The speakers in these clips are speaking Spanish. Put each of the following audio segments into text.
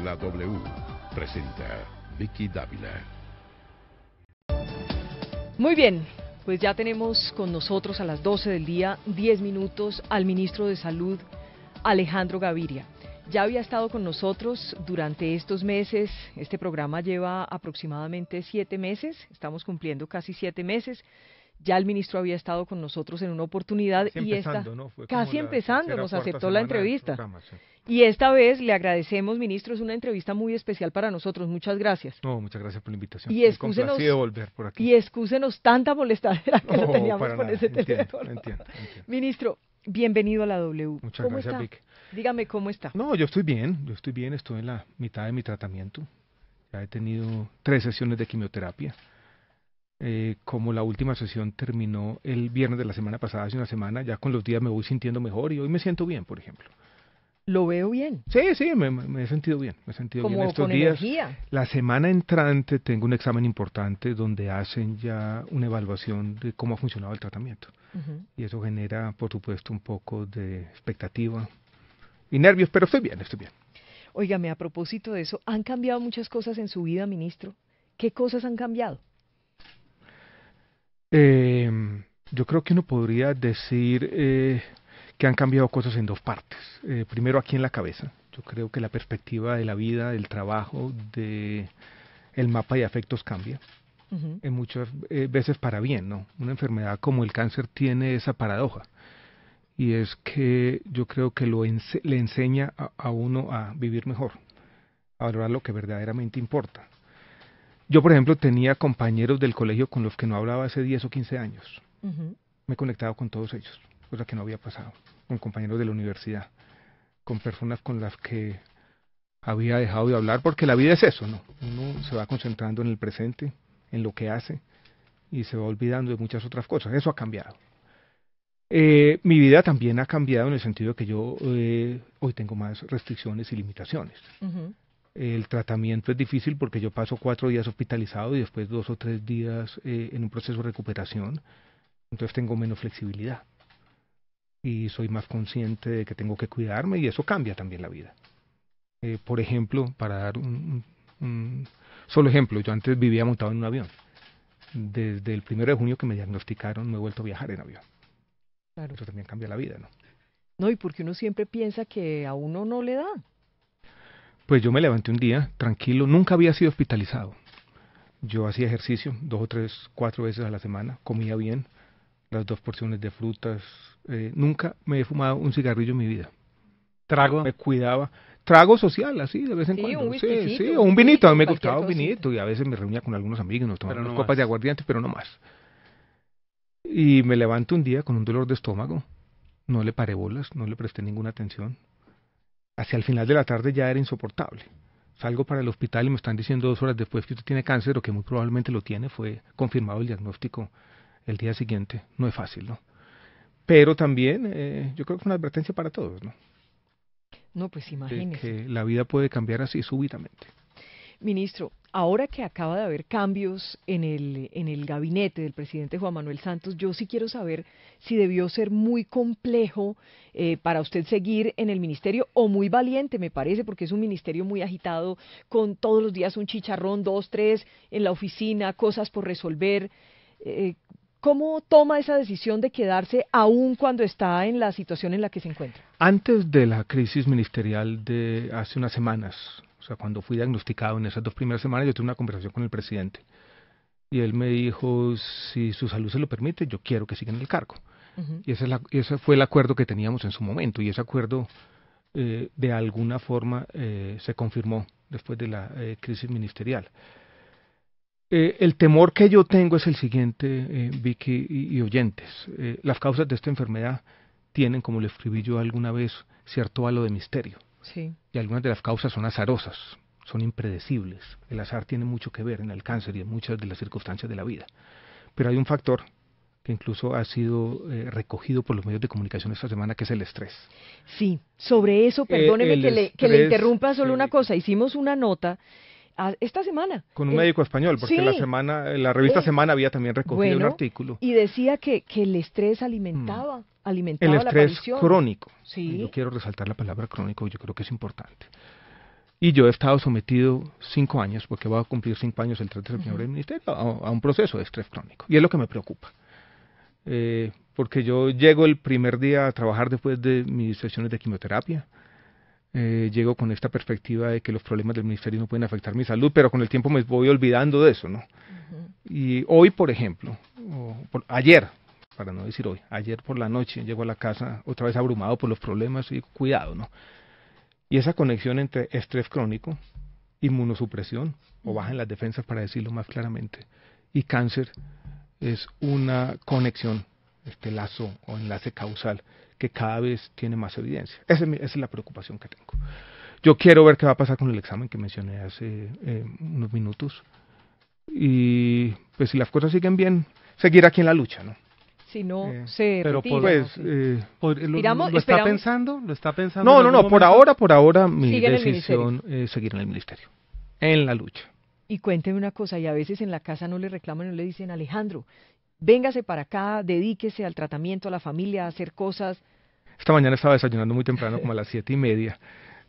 La W presenta Vicky Dávila. Muy bien, pues ya tenemos con nosotros a las 12 del día, 10 minutos, al ministro de Salud, Alejandro Gaviria. Ya había estado con nosotros durante estos meses. Este programa lleva aproximadamente 7 meses, estamos cumpliendo casi 7 meses. Ya el ministro había estado con nosotros en una oportunidad casi empezando, nos aceptó la entrevista. Y esta vez le agradecemos, ministro, es una entrevista muy especial para nosotros. Muchas gracias. No, muchas gracias por la invitación. Y volver por aquí. Y excúsenos tanta molestadera que lo teníamos con ese entiendo, teléfono. Entiendo. Ministro, bienvenido a la W. Muchas gracias, Vic. Dígame cómo está. No, yo estoy bien, estoy en la mitad de mi tratamiento. Ya he tenido 3 sesiones de quimioterapia. Como la última sesión terminó el viernes de la semana pasada, hace una semana, ya con los días me voy sintiendo mejor y hoy me siento bien, por ejemplo. ¿Lo veo bien? Sí, me he sentido bien, como estos con días. Energía. La semana entrante tengo un examen importante donde hacen ya una evaluación de cómo ha funcionado el tratamiento. Y eso genera, por supuesto, un poco de expectativa y nervios, pero estoy bien. Óigame, a propósito de eso, ¿han cambiado muchas cosas en su vida, ministro? ¿Qué cosas han cambiado? Yo creo que uno podría decir que han cambiado cosas en 2 partes. Primero, aquí en la cabeza. Yo creo que la perspectiva de la vida, del trabajo, de el mapa de afectos cambia. En muchas veces para bien, ¿no? Una enfermedad como el cáncer tiene esa paradoja. Y es que yo creo que le enseña a uno a vivir mejor, a valorar lo que verdaderamente importa. Yo, por ejemplo, tenía compañeros del colegio con los que no hablaba hace 10 o 15 años. Me he conectado con todos ellos, cosa que no había pasado. Con compañeros de la universidad, con personas con las que había dejado de hablar, porque la vida es eso, ¿no? Uno se va concentrando en el presente, en lo que hace, y se va olvidando de muchas otras cosas. Eso ha cambiado. Mi vida también ha cambiado en el sentido de que yo hoy tengo más restricciones y limitaciones. El tratamiento es difícil porque yo paso 4 días hospitalizado y después 2 o 3 días en un proceso de recuperación. Entonces tengo menos flexibilidad y soy más consciente de que tengo que cuidarme y eso cambia también la vida. Por ejemplo, para dar un solo ejemplo, yo antes vivía montado en un avión. Desde el 1 de junio que me diagnosticaron me he vuelto a viajar en avión. Claro. Eso también cambia la vida, ¿no? No, y porque uno siempre piensa que a uno no le da. Pues yo me levanté un día, tranquilo, nunca había sido hospitalizado. Yo hacía ejercicio 2 o 3, 4 veces a la semana, comía bien, las 2 porciones de frutas, nunca me he fumado un cigarrillo en mi vida. ¿Trago? Me cuidaba. Trago social, así, de vez en cuando. O un vinito, a mí me gustaba un vinito y a veces me reunía con algunos amigos y nos tomábamos unas copas de aguardiente, pero no más. Y me levanto un día con un dolor de estómago, no le paré bolas, no le presté ninguna atención. Hacia el final de la tarde ya era insoportable. Salgo para el hospital y me están diciendo 2 horas después que usted tiene cáncer o que muy probablemente lo tiene. Fue confirmado el diagnóstico el día siguiente. No es fácil, ¿no? Pero también yo creo que es una advertencia para todos, ¿no? No, pues imagínese. Que la vida puede cambiar así súbitamente. Ministro, ahora que acaba de haber cambios en el gabinete del presidente Juan Manuel Santos, yo sí quiero saber si debió ser muy complejo para usted seguir en el ministerio o muy valiente, me parece, porque es un ministerio muy agitado, con todos los días un chicharrón, 2, 3 en la oficina, cosas por resolver. ¿Cómo toma esa decisión de quedarse aún cuando está en la situación en la que se encuentra? Antes de la crisis ministerial de hace unas semanas, o sea, cuando fui diagnosticado en esas 2 primeras semanas, yo tuve una conversación con el presidente. Y él me dijo, si su salud se lo permite, yo quiero que siga en el cargo. Y ese fue el acuerdo que teníamos en su momento. Y ese acuerdo, de alguna forma, se confirmó después de la crisis ministerial. El temor que yo tengo es el siguiente, Vicky y oyentes. Las causas de esta enfermedad tienen, como le escribí yo alguna vez, cierto halo de misterio. Sí. Y algunas de las causas son azarosas, son impredecibles. El azar tiene mucho que ver en el cáncer y en muchas de las circunstancias de la vida. Pero hay un factor que incluso ha sido recogido por los medios de comunicación esta semana, que es el estrés. Sí, sobre eso, perdóneme que le interrumpa solo una cosa. Hicimos una nota esta semana. Con un médico español, porque la revista Semana había también recogido un artículo. Y decía que el estrés alimentaba el la estrés aparición. crónico. Sí. Yo quiero resaltar la palabra crónico, yo creo que es importante. Y yo he estado sometido 5 años, porque voy a cumplir 5 años el 3 de septiembre del ministerio, a un proceso de estrés crónico. Y es lo que me preocupa. Porque yo llego el primer día a trabajar después de mis sesiones de quimioterapia. Llego con esta perspectiva de que los problemas del ministerio no pueden afectar mi salud, pero con el tiempo me voy olvidando de eso, ¿no? Y hoy, por ejemplo, ayer, para no decir hoy, ayer por la noche llego a la casa otra vez abrumado por los problemas y cuidado, ¿no? Y esa conexión entre estrés crónico, inmunosupresión, o baja en las defensas para decirlo más claramente, y cáncer, es una conexión, este lazo o enlace causal que cada vez tiene más evidencia. Esa es la preocupación que tengo. Yo quiero ver qué va a pasar con el examen que mencioné hace unos minutos. Y pues si las cosas siguen bien, seguir aquí en la lucha, ¿no? Si no se pero retira, pues, ¿Lo está pensando? ¿Lo está pensando? No, por ahora mi Sigue en el decisión es seguir en el ministerio, en la lucha. Y cuénteme una cosa, y a veces en la casa no le reclaman, no le dicen, Alejandro, véngase para acá, dedíquese al tratamiento, a la familia, a hacer cosas. Esta mañana estaba desayunando muy temprano, como a las 7:30,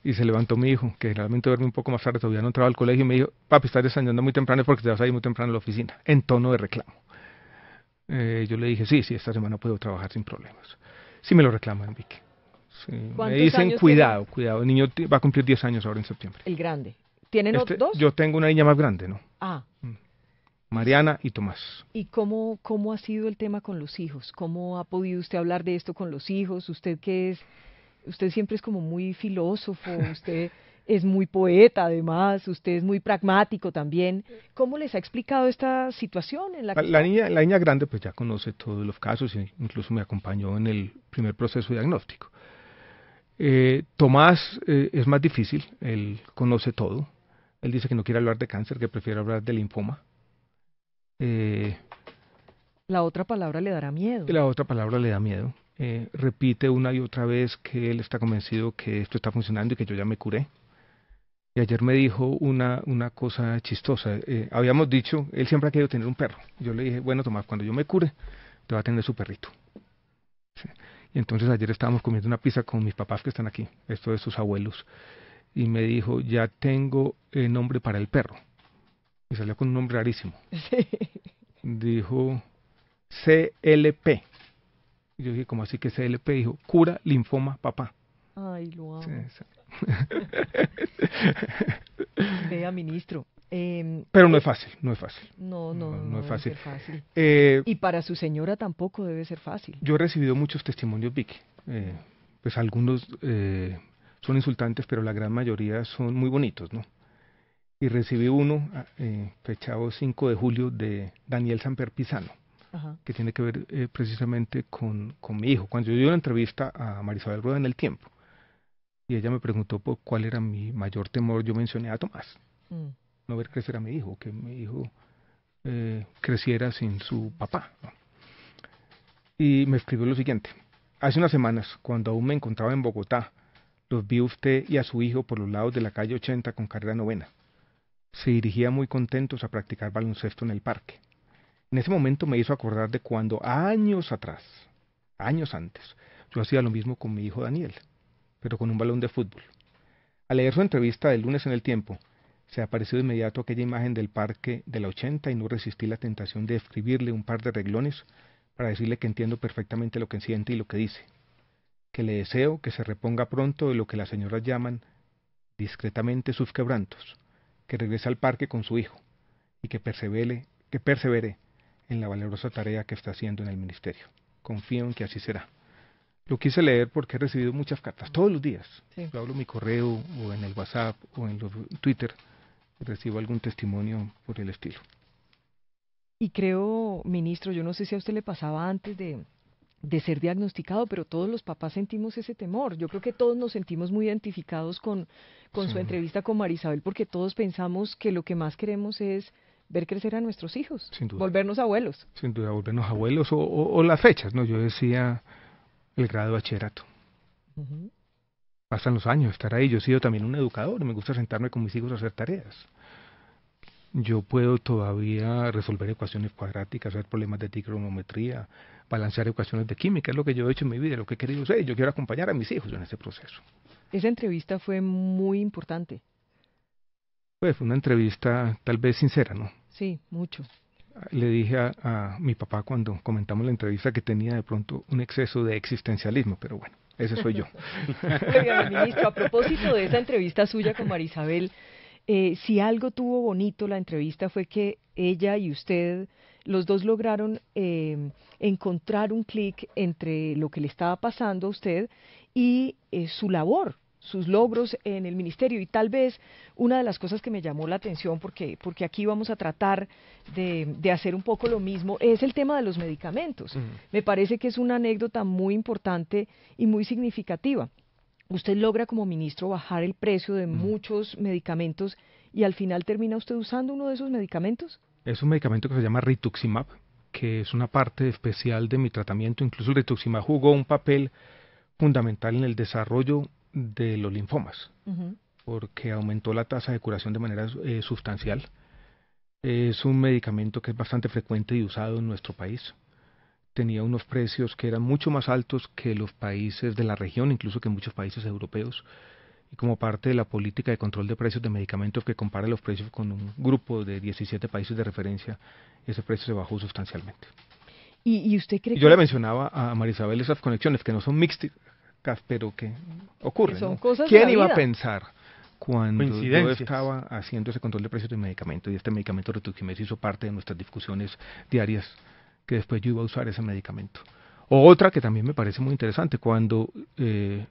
y se levantó mi hijo, que generalmente duerme un poco más tarde, todavía no entraba al colegio, y me dijo, papi, estás desayunando muy temprano porque te vas a ir muy temprano a la oficina, en tono de reclamo. Yo le dije, sí, esta semana puedo trabajar sin problemas. Sí me lo reclaman, Vicky. Sí, me dicen, cuidado, el niño va a cumplir 10 años ahora en septiembre. El grande. ¿Tienen dos? Yo tengo una niña más grande, ¿no? Ah. Mariana y Tomás. ¿Y cómo ha sido el tema con los hijos? ¿Cómo ha podido usted hablar de esto con los hijos? Usted siempre es como muy filósofo, usted es muy poeta además, usted es muy pragmático también. ¿Cómo les ha explicado esta situación en la que la niña grande pues ya conoce todos los casos e incluso me acompañó en el primer proceso diagnóstico. Tomás es más difícil, él conoce todo. Él dice que no quiere hablar de cáncer, que prefiere hablar de linfoma. La otra palabra le dará miedo. La otra palabra le da miedo. Repite una y otra vez que él está convencido que esto está funcionando y que yo ya me curé. Y ayer me dijo una cosa chistosa. Habíamos dicho, él siempre ha querido tener un perro. Yo le dije, bueno, Tomás, cuando yo me cure, te va a tener su perrito. ¿Sí? Y entonces ayer estábamos comiendo una pizza con mis papás que están aquí, esto de sus abuelos. Y me dijo, ya tengo nombre para el perro. Y salió con un nombre rarísimo. Sí. Dijo CLP. Y yo dije, ¿cómo así que CLP? Dijo, cura linfoma papá. Ay, lo amo. Sí. Vea, ministro. Pero no es fácil. No es fácil. fácil. Y para su señora tampoco debe ser fácil. Yo he recibido muchos testimonios, Vicky. Pues algunos son insultantes, pero la gran mayoría son muy bonitos, ¿no? Y recibí uno fechado 5 de julio de Daniel Samper Pisano, que tiene que ver precisamente con mi hijo. Cuando yo di una entrevista a Marisabel Rueda en El Tiempo, y ella me preguntó por cuál era mi mayor temor, yo mencioné a Tomás. No ver crecer a mi hijo, que mi hijo creciera sin su papá, ¿no? Y me escribió lo siguiente: hace unas semanas, cuando aún me encontraba en Bogotá, los vi a usted y a su hijo por los lados de la calle 80 con carrera 9. Se dirigían muy contentos a practicar baloncesto en el parque. En ese momento me hizo acordar de cuando años atrás, años antes, yo hacía lo mismo con mi hijo Daniel, pero con un balón de fútbol. Al leer su entrevista del lunes en El Tiempo, se apareció de inmediato aquella imagen del parque de la 80 y no resistí la tentación de escribirle un par de reglones para decirle que entiendo perfectamente lo que siente y lo que dice, que le deseo que se reponga pronto de lo que las señoras llaman discretamente sus quebrantos, que regrese al parque con su hijo y que persevere en la valiosa tarea que está haciendo en el ministerio. Confío en que así será. Lo quise leer porque he recibido muchas cartas todos los días. Sí. Yo hablo en mi correo o en el WhatsApp o en Twitter y recibo algún testimonio por el estilo. Y creo, ministro, yo no sé si a usted le pasaba antes de ser diagnosticado, pero todos los papás sentimos ese temor. Yo creo que todos nos sentimos muy identificados con Sí. su entrevista con Marisabel, porque todos pensamos que lo que más queremos es ver crecer a nuestros hijos, Sin duda. volvernos abuelos. Sin duda, volvernos abuelos o las fechas, ¿no? Yo decía el grado de bachillerato. Pasan los años, estar ahí. Yo he sido también un educador, me gusta sentarme con mis hijos a hacer tareas. Yo puedo todavía resolver ecuaciones cuadráticas, hacer problemas de trigonometría, balancear ecuaciones de química, es lo que yo he hecho en mi vida, lo que he querido hacer. Yo quiero acompañar a mis hijos en ese proceso. Esa entrevista fue muy importante, Pues fue una entrevista tal vez sincera, ¿no? Sí, mucho. Le dije a mi papá cuando comentamos la entrevista que tenía de pronto un exceso de existencialismo, pero bueno, ese soy yo. Oiga, ministro, a propósito de esa entrevista suya con Marisabel, si algo tuvo bonito la entrevista fue que ella y usted, los dos lograron encontrar un clic entre lo que le estaba pasando a usted y su labor, sus logros en el ministerio. Y tal vez una de las cosas que me llamó la atención, porque aquí vamos a tratar de hacer un poco lo mismo, es el tema de los medicamentos. Me parece que es una anécdota muy importante y muy significativa. Usted logra como ministro bajar el precio de muchos medicamentos y al final termina usted usando uno de esos medicamentos. Es un medicamento que se llama rituximab, que es una parte especial de mi tratamiento. Incluso el rituximab jugó un papel fundamental en el desarrollo de los linfomas, porque aumentó la tasa de curación de manera sustancial. Es un medicamento que es bastante frecuente y usado en nuestro país. Tenía unos precios que eran mucho más altos que los países de la región, incluso que muchos países europeos. Y como parte de la política de control de precios de medicamentos que compara los precios con un grupo de 17 países de referencia, ese precio se bajó sustancialmente. ¿Y usted cree que...? Yo le mencionaba a Marisabel esas conexiones que no son mixtas, pero que ocurren, son ¿no? cosas ¿Quién de la iba vida a pensar cuando yo estaba haciendo ese control de precios de medicamentos y este medicamento rituximab hizo parte de nuestras discusiones diarias, que después yo iba a usar ese medicamento? O otra que también me parece muy interesante, cuando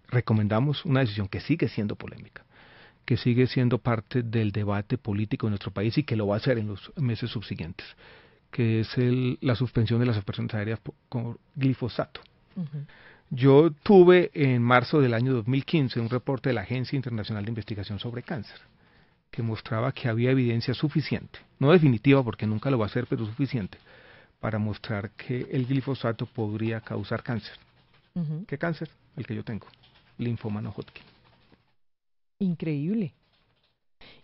recomendamos una decisión que sigue siendo polémica, que sigue siendo parte del debate político de nuestro país y que lo va a hacer en los meses subsiguientes, que es la suspensión de las operaciones aéreas con glifosato. Yo tuve en marzo del año 2015 un reporte de la Agencia Internacional de Investigación sobre Cáncer, que mostraba que había evidencia suficiente, no definitiva porque nunca lo va a ser, pero suficiente, para mostrar que el glifosato podría causar cáncer. ¿Qué cáncer? El que yo tengo, linfoma no Hodgkin. Increíble.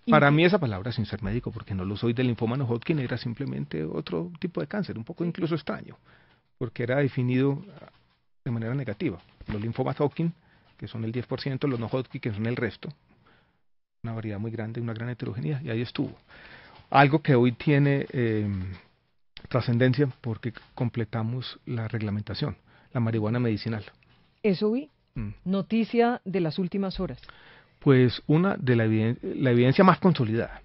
Para mí esa palabra, sin ser médico, porque no lo soy, del linfoma no Hodgkin, era simplemente otro tipo de cáncer, un poco incluso extraño, porque era definido de manera negativa. Los linfomas Hodgkin, que son el 10%, los no Hodgkin, que son el resto, una variedad muy grande, una gran heterogeneidad, y ahí estuvo. Algo que hoy tiene trascendencia porque completamos la reglamentación, la marihuana medicinal. Eso vi, noticia de las últimas horas. Pues una de la evidencia más consolidada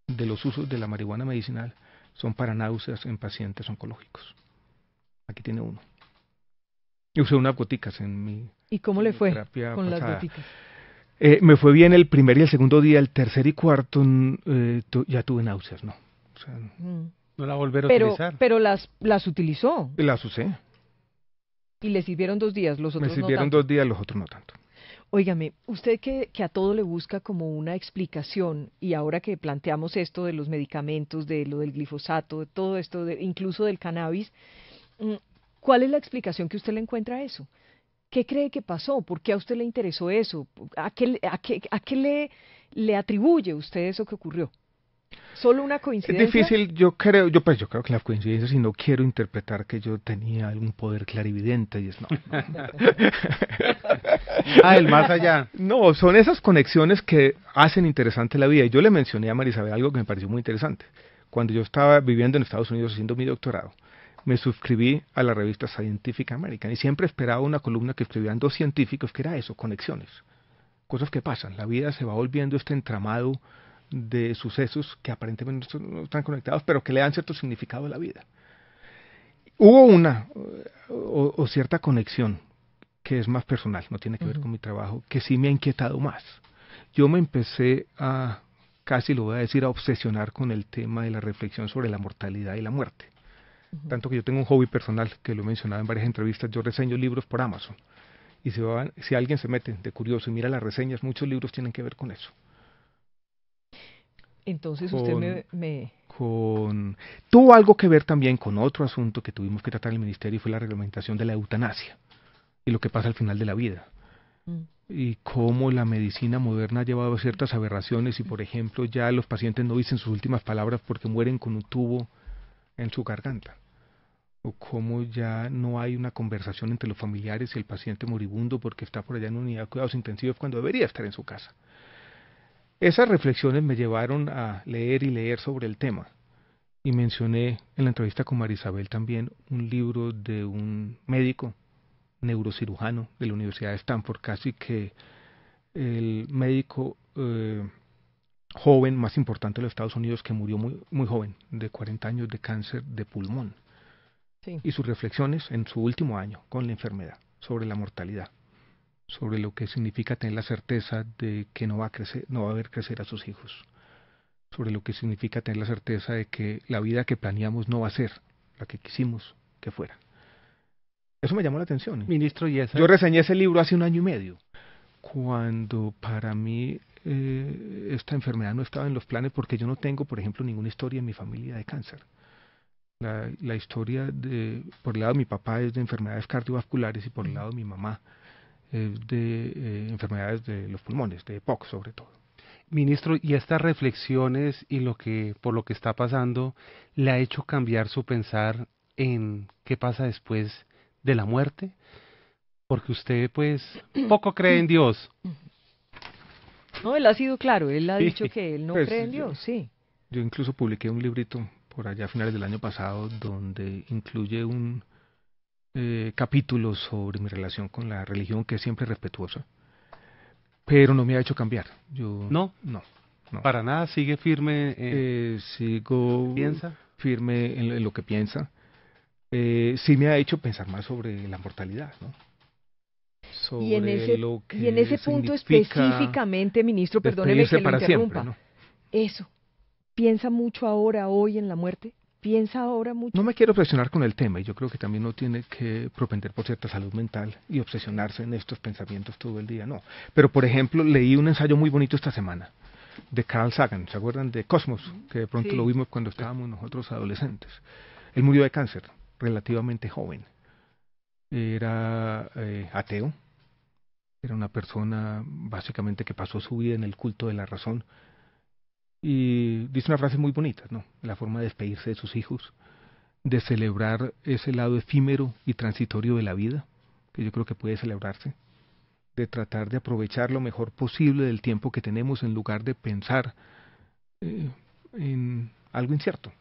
de los usos de la marihuana medicinal son para náuseas en pacientes oncológicos. Aquí tiene uno. Yo usé unas goticas en mi ¿Y cómo le fue con pasada. las goticas? Me fue bien el primer y el segundo día, el tercer y cuarto ya tuve náuseas, ¿no? O sea, no la volver a utilizar. Pero las utilizó. Las usé. ¿Y le sirvieron 2 días, los otros no tanto? Me sirvieron 2 días, los otros no tanto. Óigame, usted que a todo le busca como una explicación, y ahora que planteamos esto de los medicamentos, de lo del glifosato, de todo esto, incluso del cannabis, ¿cuál es la explicación que usted le encuentra a eso? ¿Qué cree que pasó? ¿Por qué a usted le interesó eso? ¿A qué le atribuye usted eso que ocurrió? ¿Solo una coincidencia? Es difícil, yo creo que las coincidencias, y no quiero interpretar que yo tenía algún poder clarividente, y es no. El más allá. No, son esas conexiones que hacen interesante la vida. Y yo le mencioné a Marisabel algo que me pareció muy interesante. Cuando yo estaba viviendo en Estados Unidos haciendo mi doctorado, me suscribí a la revista Scientific American y siempre esperaba una columna que escribieran 2 científicos, que era eso, conexiones, cosas que pasan. La vida se va volviendo este entramado de sucesos que aparentemente no están conectados, pero que le dan cierto significado a la vida. Hubo una o cierta conexión que es más personal, no tiene que ver con mi trabajo, que sí me ha inquietado más. Yo me empecé casi lo voy a decir, a obsesionar con el tema de la reflexión sobre la mortalidad y la muerte. Tanto que yo tengo un hobby personal, que lo he mencionado en varias entrevistas, yo reseño libros por Amazon. Y si alguien se mete de curioso y mira las reseñas, muchos libros tienen que ver con eso. Entonces usted tuvo algo que ver también con otro asunto que tuvimos que tratar en el ministerio, y fue la reglamentación de la eutanasia y lo que pasa al final de la vida. Y cómo la medicina moderna ha llevado a ciertas aberraciones y, por ejemplo, ya los pacientes no dicen sus últimas palabras porque mueren con un tubo en su garganta. O cómo ya no hay una conversación entre los familiares y el paciente moribundo porque está por allá en una unidad de cuidados intensivos cuando debería estar en su casa. Esas reflexiones me llevaron a leer y leer sobre el tema. Y mencioné en la entrevista con Marisabel también un libro de un médico neurocirujano de la Universidad de Stanford, casi que el médico joven más importante de los Estados Unidos, que murió muy joven, de 40 años de cáncer de pulmón. Sí. Y sus reflexiones en su último año con la enfermedad, sobre la mortalidad, sobre lo que significa tener la certeza de que no va a ver crecer a sus hijos, sobre lo que significa tener la certeza de que la vida que planeamos no va a ser la que quisimos que fuera. Eso me llamó la atención. Ministro, ¿y esa? Yo reseñé ese libro hace 1 año y medio, cuando para mí esta enfermedad no estaba en los planes, porque yo no tengo, por ejemplo, ninguna historia en mi familia de cáncer. La historia por el lado de mi papá es de enfermedades cardiovasculares y por el lado de mi mamá es de enfermedades de los pulmones, de EPOC sobre todo. Ministro, ¿y estas reflexiones y por lo que está pasando le ha hecho cambiar su pensar en qué pasa después de la muerte? Porque usted, pues, poco cree en Dios. No, él ha sido claro, él ha Sí. dicho que él no Pues, cree en Dios, sí. Yo incluso publiqué un librito por allá a finales del año pasado donde incluye un capítulo sobre mi relación con la religión, que es siempre respetuosa, pero no me ha hecho cambiar. Yo ¿No? No. Para nada, sigue firme. Sigo ¿Piensa? firme en lo que piensa. Sí me ha hecho pensar más sobre la mortalidad, ¿no? Sobre Y en ese punto significa específicamente, ministro, perdóneme despedirse que lo para interrumpa. siempre, ¿no? Eso, ¿piensa mucho ahora, hoy en la muerte? ¿Piensa ahora mucho? No me quiero obsesionar con el tema, y yo creo que también uno tiene que propender por cierta salud mental y obsesionarse en estos pensamientos todo el día, no. Pero, por ejemplo, leí un ensayo muy bonito esta semana de Carl Sagan, ¿se acuerdan de Cosmos? Que de pronto Sí. lo vimos cuando estábamos nosotros adolescentes. Él murió de cáncer, relativamente joven. Era ateo, era una persona básicamente que pasó su vida en el culto de la razón. Y dice una frase muy bonita, ¿no? La forma de despedirse de sus hijos, de celebrar ese lado efímero y transitorio de la vida, que yo creo que puede celebrarse, de tratar de aprovechar lo mejor posible del tiempo que tenemos en lugar de pensar en algo incierto.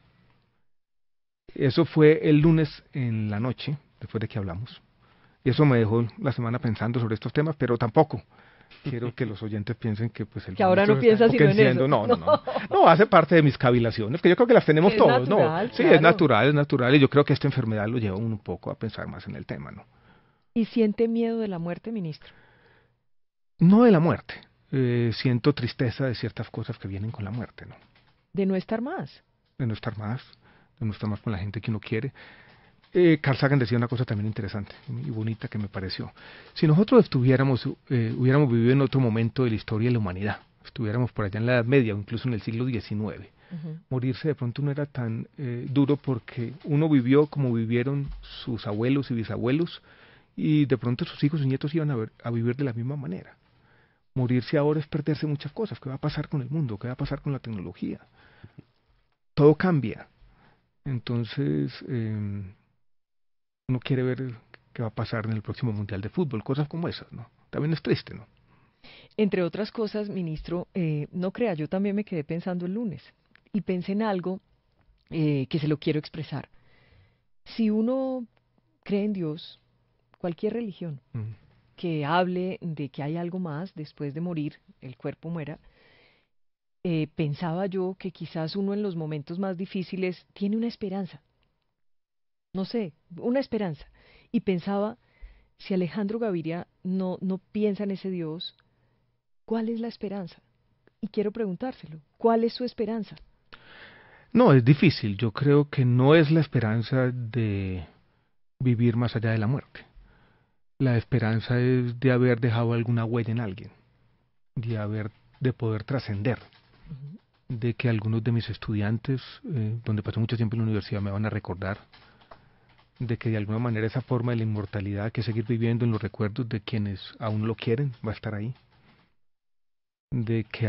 Eso fue el lunes en la noche, después de que hablamos. Y eso me dejó la semana pensando sobre estos temas, pero tampoco quiero que los oyentes piensen que pues el Que ahora ministro no piensa está sino en eso. enloqueciendo. No, hace parte de mis cavilaciones, que yo creo que las tenemos Es todos, natural, ¿no? Sí, claro. es natural, y yo creo que esta enfermedad lo lleva a uno un poco a pensar más en el tema, ¿no? ¿Y siente miedo de la muerte, ministro? No de la muerte, siento tristeza de ciertas cosas que vienen con la muerte, ¿no? De no estar más. De no estar más con la gente que uno quiere. Carl Sagan decía una cosa también interesante y bonita que me pareció. Si nosotros hubiéramos vivido en otro momento de la historia de la humanidad, estuviéramos por allá en la Edad Media o incluso en el siglo XIX, morirse de pronto no era tan duro, porque uno vivió como vivieron sus abuelos y bisabuelos, y de pronto sus hijos y nietos iban a vivir de la misma manera. Morirse ahora es perderse muchas cosas. ¿Qué va a pasar con el mundo? ¿Qué va a pasar con la tecnología? Todo cambia. Entonces, uno quiere ver qué va a pasar en el próximo Mundial de Fútbol, cosas como esas, ¿no? También es triste, ¿no? Entre otras cosas, ministro, no crea, yo también me quedé pensando el lunes y pensé en algo que se lo quiero expresar. Si uno cree en Dios, cualquier religión, que hable de que hay algo más después de morir, el cuerpo muera, pensaba yo que quizás uno en los momentos más difíciles tiene una esperanza. No sé, una esperanza. Y pensaba, si Alejandro Gaviria no piensa en ese Dios, ¿cuál es la esperanza? Y quiero preguntárselo, ¿cuál es su esperanza? No, es difícil. Yo creo que no es la esperanza de vivir más allá de la muerte. La esperanza es de haber dejado alguna huella en alguien, de poder trascender, de que algunos de mis estudiantes, donde pasé mucho tiempo en la universidad, me van a recordar, de que de alguna manera esa forma de la inmortalidad, que seguir viviendo en los recuerdos de quienes aún lo quieren, va a estar ahí, de que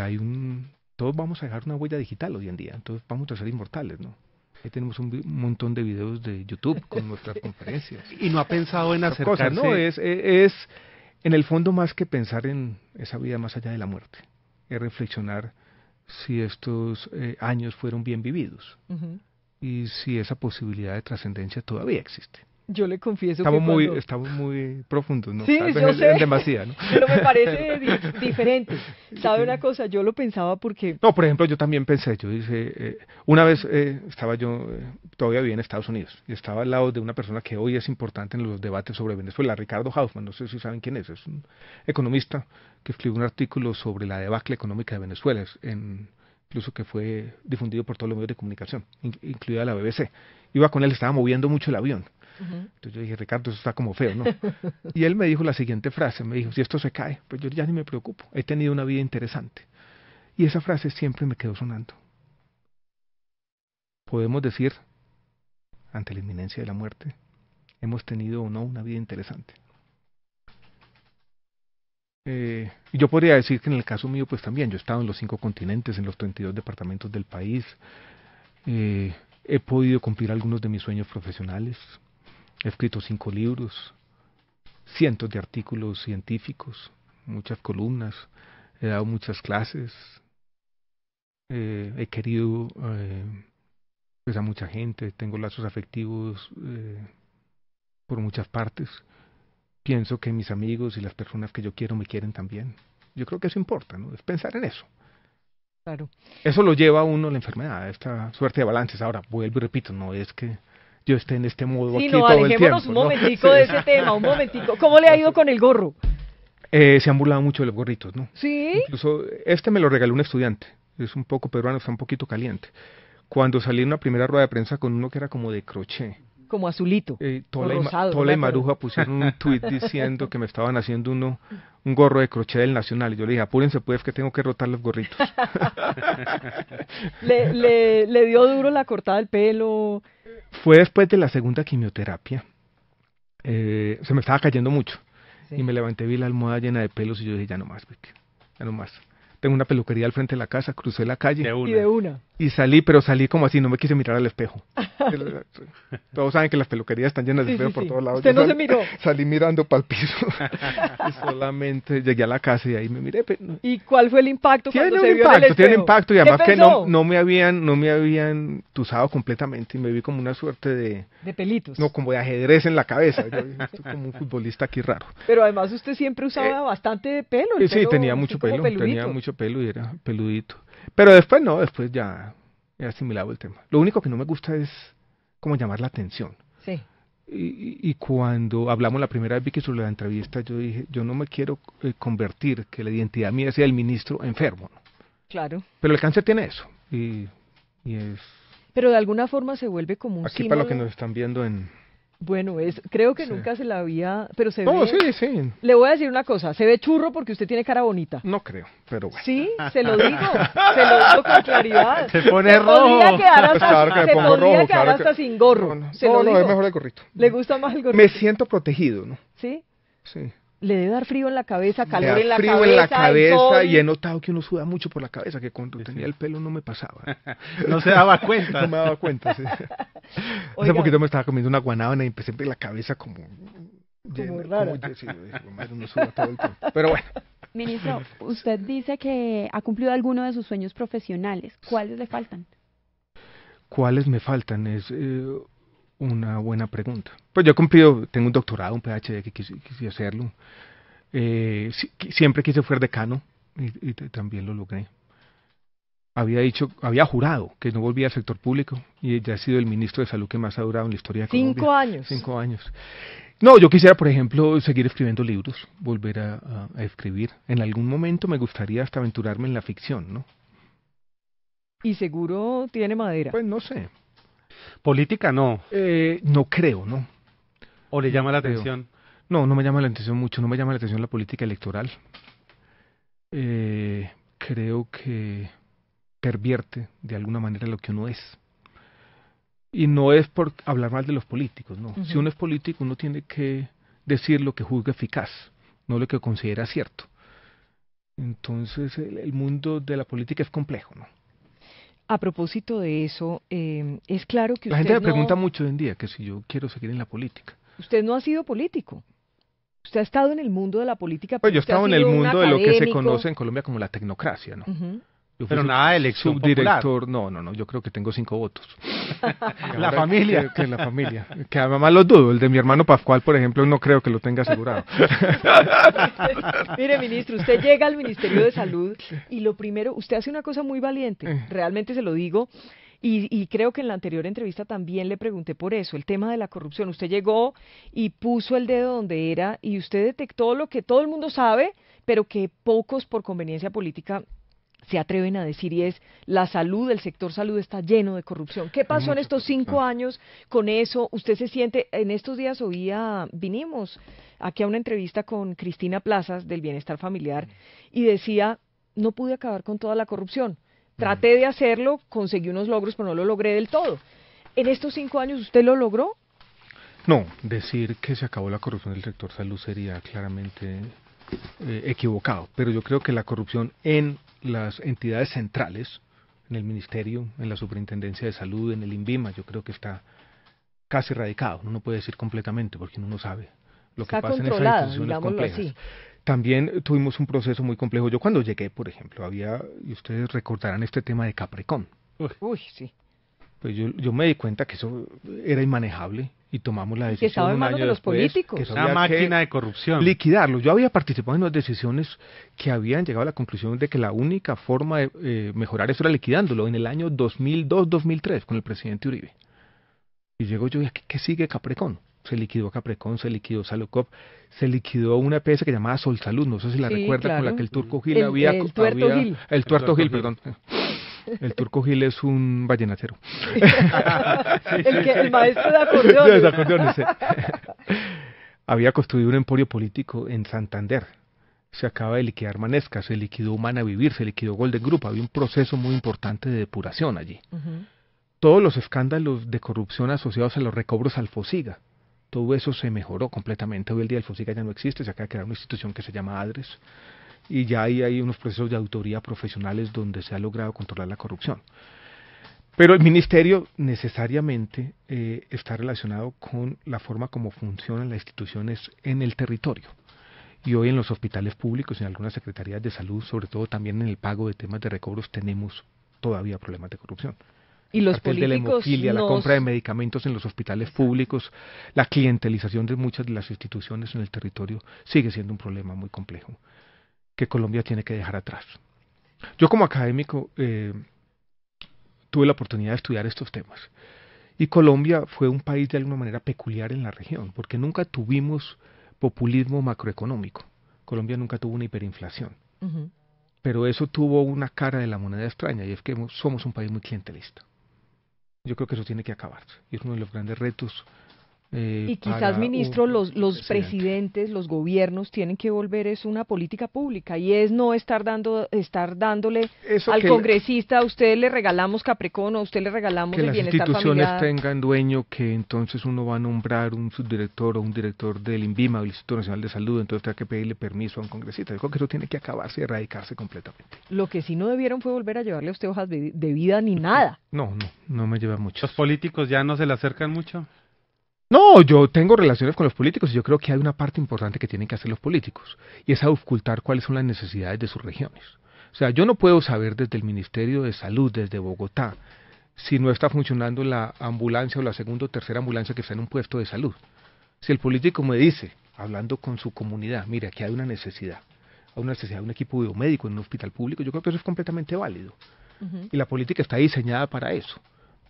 todos vamos a dejar una huella digital hoy en día, entonces vamos a ser inmortales, ¿no? Ahí tenemos un montón de videos de YouTube con nuestras conferencias. ¿Y no ha pensado en acercarse? Cosas, ¿no? Es en el fondo, más que pensar en esa vida más allá de la muerte, es reflexionar si estos años fueron bien vividos y si esa posibilidad de trascendencia todavía existe. Yo le confieso Estamos muy profundos, ¿no? Sí, Tal vez yo sé. en demasía, ¿no? Pero me parece diferente. ¿Sabe una cosa? Yo lo pensaba porque... No, por ejemplo, yo también pensé, una vez estaba yo, todavía vivía en Estados Unidos, y estaba al lado de una persona que hoy es importante en los debates sobre Venezuela, Ricardo Hausmann, no sé si saben quién es un economista que escribió un artículo sobre la debacle económica de Venezuela, incluso que fue difundido por todos los medios de comunicación, incluida la BBC. Iba con él, estaba moviendo mucho el avión. Entonces yo dije, Ricardo, eso está como feo, ¿no? Y él me dijo la siguiente frase, me dijo, si esto se cae, pues yo ya ni me preocupo, he tenido una vida interesante. Y esa frase siempre me quedó sonando. Podemos decir, ante la inminencia de la muerte, hemos tenido o no una vida interesante. Y yo podría decir que en el caso mío, pues también, yo he estado en los 5 continentes, en los 32 departamentos del país, he podido cumplir algunos de mis sueños profesionales, he escrito 5 libros, cientos de artículos científicos, muchas columnas, he dado muchas clases, he querido pues a mucha gente, tengo lazos afectivos por muchas partes. Pienso que mis amigos y las personas que yo quiero me quieren también. Yo creo que eso importa, ¿no? Es pensar en eso. Claro. Eso lo lleva a uno la enfermedad, a esta suerte de balances. Ahora, vuelvo y repito, no es que yo esté en este modo aquí todo el tiempo. Alejémonos un momentico de ese tema, un momentico. ¿Cómo le ha ido con el gorro? Se han burlado mucho de los gorritos, ¿no? Sí. Incluso me lo regaló un estudiante. Es un poco peruano, está un poquito caliente. Cuando salí en una primera rueda de prensa con uno que era como de crochet. Como azulito. Tola y Maruja pusieron un tuit diciendo que me estaban haciendo un gorro de crochet del Nacional. Y yo le dije, apúrense pues que tengo que rotar los gorritos. ¿Le dio duro la cortada del pelo? Fue después de la segunda quimioterapia. Se me estaba cayendo mucho. Sí. Y me levanté, vi la almohada llena de pelos y yo dije, ya no más, Vicky, ya no más. Tengo una peluquería al frente de la casa, crucé la calle. De una. Y salí, pero salí como así, no me quise mirar al espejo. Todos saben que las peluquerías están llenas de espejo por todos lados. ¿Usted no se miró? Salí mirando para el piso. Y solamente llegué a la casa y ahí me miré. Pero... ¿Y cuál fue el impacto cuando se vio en el espejo? Tiene impacto y además que no me habían tusado completamente y me vi como una suerte de... De pelitos. No, como de ajedrez en la cabeza. Yo estoy como un futbolista aquí raro. Pero además usted siempre usaba bastante pelo. Sí, tenía mucho pelo y era peludito. Pero después no, después ya he asimilado el tema. Lo único que no me gusta es como llamar la atención. Sí. Y cuando hablamos la primera vez, Vicky, sobre la entrevista, yo dije, yo no me quiero convertir, que la identidad mía sea el ministro enfermo, ¿no? Claro. Pero el cáncer tiene eso. Y es... Pero de alguna forma se vuelve como un aquí símbolo. Para lo que nos están viendo en... Bueno, creo que nunca se la había, pero se ve... No, sí. Le voy a decir una cosa, se ve churro porque usted tiene cara bonita. No creo, pero bueno. Sí, se lo digo con claridad. Se pone rojo. Podría quedar hasta sin gorro. No, digo. Es mejor el gorrito. ¿Le gusta más el gorrito? Me siento protegido, ¿no? ¿Sí? Sí. Le debe dar frío en la cabeza, calor en la cabeza. Frío en la cabeza y he notado que uno suda mucho por la cabeza, que cuando tenía el pelo no me pasaba. No se daba cuenta. No me daba cuenta, sí. Hace poquito me estaba comiendo una guanábana y empecé a ver la cabeza como rara. Uno suda todo el tiempo. Pero bueno. Ministro, usted dice que ha cumplido alguno de sus sueños profesionales. ¿Cuáles le faltan? ¿Cuáles me faltan? Es una buena pregunta. Pues yo he cumplido, tengo un doctorado, un PhD que quise hacerlo. Siempre quise ser decano y también lo logré. Había jurado que no volvía al sector público y ya he sido el ministro de Salud que más ha durado en la historia de Colombia. 5 años. 5 años. No, yo quisiera, por ejemplo, seguir escribiendo libros, volver a escribir. En algún momento me gustaría hasta aventurarme en la ficción, ¿no? Y seguro tiene madera. Pues no sé. Política no. No creo, ¿no? ¿O le llama la atención? No me llama la atención mucho, no me llama la atención la política electoral. Creo que pervierte de alguna manera lo que uno es. Y no es por hablar mal de los políticos, ¿no? Si uno es político, uno tiene que decir lo que juzga eficaz, no lo que considera cierto. Entonces, el mundo de la política es complejo, ¿no? A propósito de eso, es claro que la gente me pregunta mucho hoy en día que si yo quiero seguir en la política. Usted no ha sido político. Usted ha estado en el mundo de la política. Pues yo he estado en el mundo de lo que se conoce en Colombia como la tecnocracia, ¿no? Yo fui Pero nada de elección subdirector, no, yo creo que tengo 5 votos. La familia. Que la familia. Que además los dudo, el de mi hermano Pascual, por ejemplo, no creo que lo tenga asegurado. Mire, ministro, usted llega al Ministerio de Salud y lo primero, usted hace una cosa muy valiente, realmente se lo digo, y creo que en la anterior entrevista también le pregunté por eso, el tema de la corrupción. Usted llegó y puso el dedo donde era y usted detectó lo que todo el mundo sabe, pero que pocos por conveniencia política se atreven a decir, y es la salud, el sector salud está lleno de corrupción. ¿Qué pasó en estos 5 años con eso? ¿Usted se siente, en estos días vinimos aquí a una entrevista con Cristina Plazas del Bienestar Familiar y decía, no pude acabar con toda la corrupción, traté de hacerlo, conseguí unos logros, pero no lo logré del todo. ¿En estos 5 años usted lo logró? No, decir que se acabó la corrupción del sector salud sería claramente equivocado, pero yo creo que la corrupción en las entidades centrales, en el Ministerio, en la Superintendencia de Salud, en el INVIMA, yo creo que está casi erradicado. Uno no puede decir completamente porque uno no sabe lo que pasa en esas instituciones complejas. Así. También tuvimos un proceso muy complejo. Yo cuando llegué, por ejemplo, y ustedes recordarán este tema de Caprecon. Uy, sí. Pues yo me di cuenta que eso era inmanejable y tomamos la decisión que estaba en manos de los políticos. Que una máquina de corrupción. Liquidarlo. Yo había participado en las decisiones que habían llegado a la conclusión de que la única forma de mejorar eso era liquidándolo en el año 2002-2003 con el presidente Uribe. Y llego yo y ¿qué sigue Caprecon? Se liquidó Caprecon, se liquidó Saludcop, se liquidó una EPS que llamaba Sol Salud, no sé si la recuerda, claro, con la que el Turco Gil el Tuerto Gil, perdón. El Turco Gil es un vallenatero. el maestro de acordeones. De acordeones, sí. Había construido un emporio político en Santander. Se acaba de liquidar Manesca, se liquidó Humana Vivir, se liquidó Golden Group. Había un proceso muy importante de depuración allí. Todos los escándalos de corrupción asociados a los recobros al Fosiga, todo eso se mejoró completamente. Hoy el día el Fosiga ya no existe, se acaba de crear una institución que se llama ADRES. Y ya hay unos procesos de auditoría profesionales donde se ha logrado controlar la corrupción. Pero el ministerio necesariamente está relacionado con la forma como funcionan las instituciones en el territorio. Y hoy en los hospitales públicos, en algunas secretarías de salud, sobre todo también en el pago de temas de recobros, tenemos todavía problemas de corrupción. Y los políticos de la hemofilia, la compra de medicamentos en los hospitales públicos, la clientelización de muchas de las instituciones en el territorio sigue siendo un problema muy complejo que Colombia tiene que dejar atrás. Yo como académico tuve la oportunidad de estudiar estos temas y Colombia fue un país de alguna manera peculiar en la región porque nunca tuvimos populismo macroeconómico. Colombia nunca tuvo una hiperinflación, pero eso tuvo una cara de la moneda extraña y es que somos un país muy clientelista. Yo creo que eso tiene que acabarse y es uno de los grandes retos. Y quizás, ministro, los presidentes, los gobiernos tienen que volver eso una política pública y es no estar dándole eso al congresista, a usted le regalamos Caprecon o a usted le regalamos el bienestar familiar. Que las instituciones tengan dueño, que entonces uno va a nombrar un subdirector o un director del INVIMA o el Instituto Nacional de Salud, entonces tenga que pedirle permiso a un congresista. Yo creo que eso tiene que acabarse y erradicarse completamente. Lo que sí no debieron fue volver a llevarle a usted hojas de vida ni nada. No me lleva mucho. ¿Los políticos ya no se le acercan mucho? No, yo tengo relaciones con los políticos y yo creo que hay una parte importante que tienen que hacer los políticos y es auscultar cuáles son las necesidades de sus regiones. O sea, yo no puedo saber desde el Ministerio de Salud, desde Bogotá, si no está funcionando la ambulancia o la segunda o tercera ambulancia que está en un puesto de salud. Si el político me dice, hablando con su comunidad, mira, aquí hay una necesidad de un equipo biomédico en un hospital público, yo creo que eso es completamente válido. Y la política está diseñada para eso,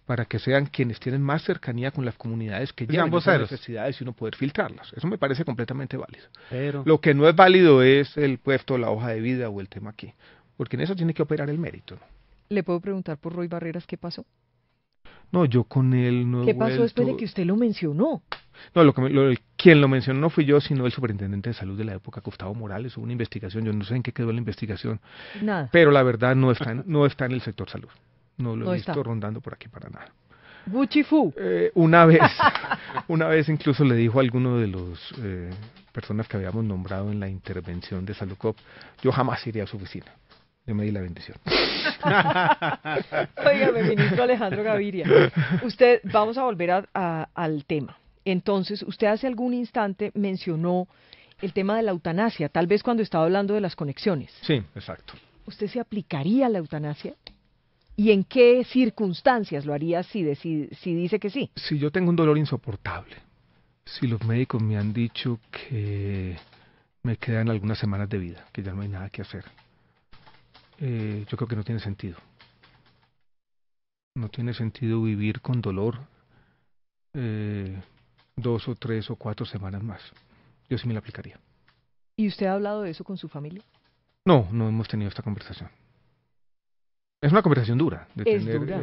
para que sean quienes tienen más cercanía con las comunidades que llevan esas necesidades y uno poder filtrarlas. Eso me parece completamente válido. Pero lo que no es válido es el puesto, la hoja de vida o el tema aquí, porque en eso tiene que operar el mérito, ¿no? ¿Le puedo preguntar por Roy Barreras qué pasó? No, yo con él no he ¿Qué pasó después de que usted lo mencionó? No, quien lo mencionó no fui yo, sino el superintendente de salud de la época, Gustavo Morales. Hubo una investigación, yo no sé en qué quedó la investigación. Nada. Pero la verdad no está en el sector salud. No lo he visto rondando por aquí para nada. Gucci Fu. Una vez incluso le dijo a alguno de los personas que habíamos nombrado en la intervención de Saludcop, yo jamás iría a su oficina. Yo me di la bendición. Óigame, ministro Alejandro Gaviria, vamos a volver al tema. Entonces, usted hace algún instante mencionó el tema de la eutanasia, tal vez cuando estaba hablando de las conexiones. Sí, exacto. ¿usted se aplicaría la eutanasia? ¿Y en qué circunstancias lo haría si dice que sí? Si yo tengo un dolor insoportable, si los médicos me han dicho que me quedan algunas semanas de vida, que ya no hay nada que hacer, yo creo que no tiene sentido. No tiene sentido vivir con dolor 2 o 3 o 4 semanas más. Yo sí me la aplicaría. ¿Y usted ha hablado de eso con su familia? No, no hemos tenido esta conversación. Es una conversación dura. Es dura.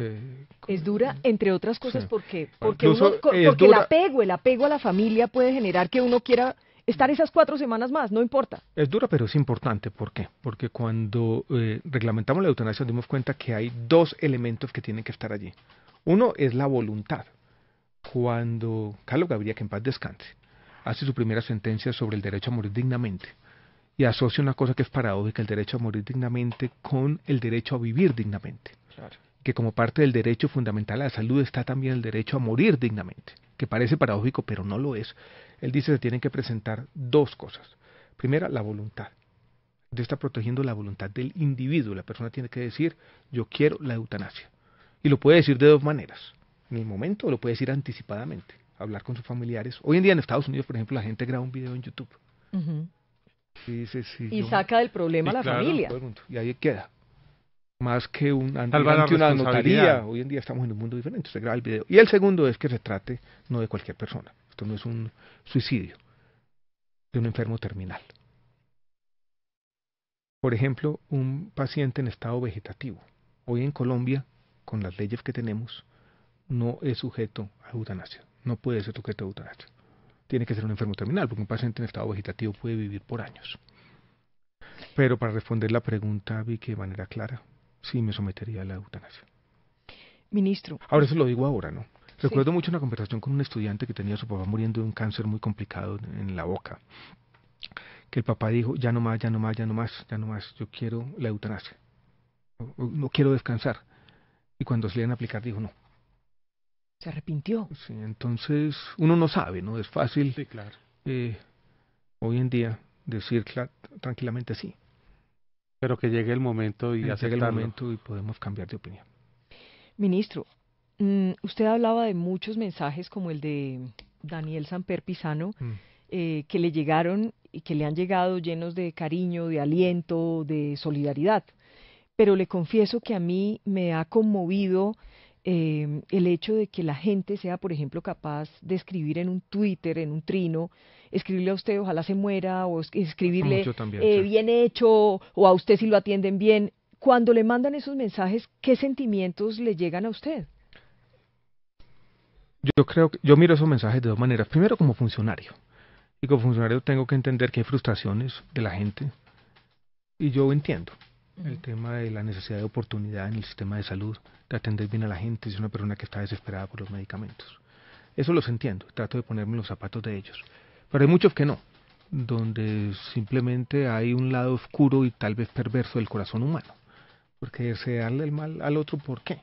Es dura, entre otras cosas, Sí. porque Incluso porque es dura. el apego a la familia puede generar que uno quiera estar esas 4 semanas más, no importa. Es dura, pero es importante. ¿Por qué? Porque cuando reglamentamos la eutanasia nos dimos cuenta que hay 2 elementos que tienen que estar allí. Uno es la voluntad. Cuando Carlos Gaviria, que en paz descanse, hace su primera sentencia sobre el derecho a morir dignamente y asocia una cosa que es paradójica, el derecho a morir dignamente, con el derecho a vivir dignamente. Claro. Que como parte del derecho fundamental a la salud está también el derecho a morir dignamente, que parece paradójico, pero no lo es. Él dice que se tienen que presentar 2 cosas. Primera, la voluntad. Él está protegiendo la voluntad del individuo. La persona tiene que decir, yo quiero la eutanasia. Y lo puede decir de 2 maneras. En el momento, o lo puede decir anticipadamente, hablar con sus familiares. Hoy en día en Estados Unidos, por ejemplo, la gente graba un video en YouTube. Uh-huh. Y dice, Y saca del problema a la familia. todo el mundo, y ahí queda. Más que ante Salva la una responsabilidad. notaría. Hoy en día estamos en un mundo diferente, se graba el video. Y el segundo es que se trate no de cualquier persona. Esto no es un suicidio, de un enfermo terminal. Por ejemplo, un paciente en estado vegetativo. Hoy en Colombia, con las leyes que tenemos, no es sujeto a eutanasia. No puede ser sujeto a eutanasia. Tiene que ser un enfermo terminal, porque un paciente en estado vegetativo puede vivir por años. Pero para responder la pregunta, Vicky, de manera clara, sí me sometería a la eutanasia. Ministro. Ahora, eso lo digo ahora, ¿no? Sí. Recuerdo mucho una conversación con un estudiante que tenía a su papá muriendo de un cáncer muy complicado en la boca. Que el papá dijo, ya no más, ya no más, ya no más, ya no más, yo quiero la eutanasia. No quiero descansar. Y cuando se le iban a aplicar, dijo no. Se arrepintió. Sí, entonces, uno no sabe, ¿no? Es fácil Sí, claro. hoy en día decir tranquilamente sí. Pero que llegue el momento y Llega el aceptarlo. momento y podemos cambiar de opinión. Ministro, usted hablaba de muchos mensajes como el de Daniel Samper Pisano, que le llegaron y que le han llegado llenos de cariño, de aliento, de solidaridad. Pero le confieso que a mí me ha conmovido el hecho de que la gente sea, por ejemplo, capaz de escribir en un Twitter, en un trino, escribirle a usted ojalá se muera, o escribirle Mucho también, sí. bien hecho, o a usted si lo atienden bien. Cuando le mandan esos mensajes, ¿qué sentimientos le llegan a usted? Yo creo que yo miro esos mensajes de 2 maneras. Primero, como funcionario. Y como funcionario tengo que entender que hay frustraciones de la gente. Y yo entiendo el tema de la necesidad de oportunidad en el sistema de salud, de atender bien a la gente, si es una persona que está desesperada por los medicamentos. Eso los entiendo, trato de ponerme en los zapatos de ellos. Pero hay muchos que no, donde simplemente hay un lado oscuro y tal vez perverso del corazón humano. Porque desearle el mal al otro, ¿por qué?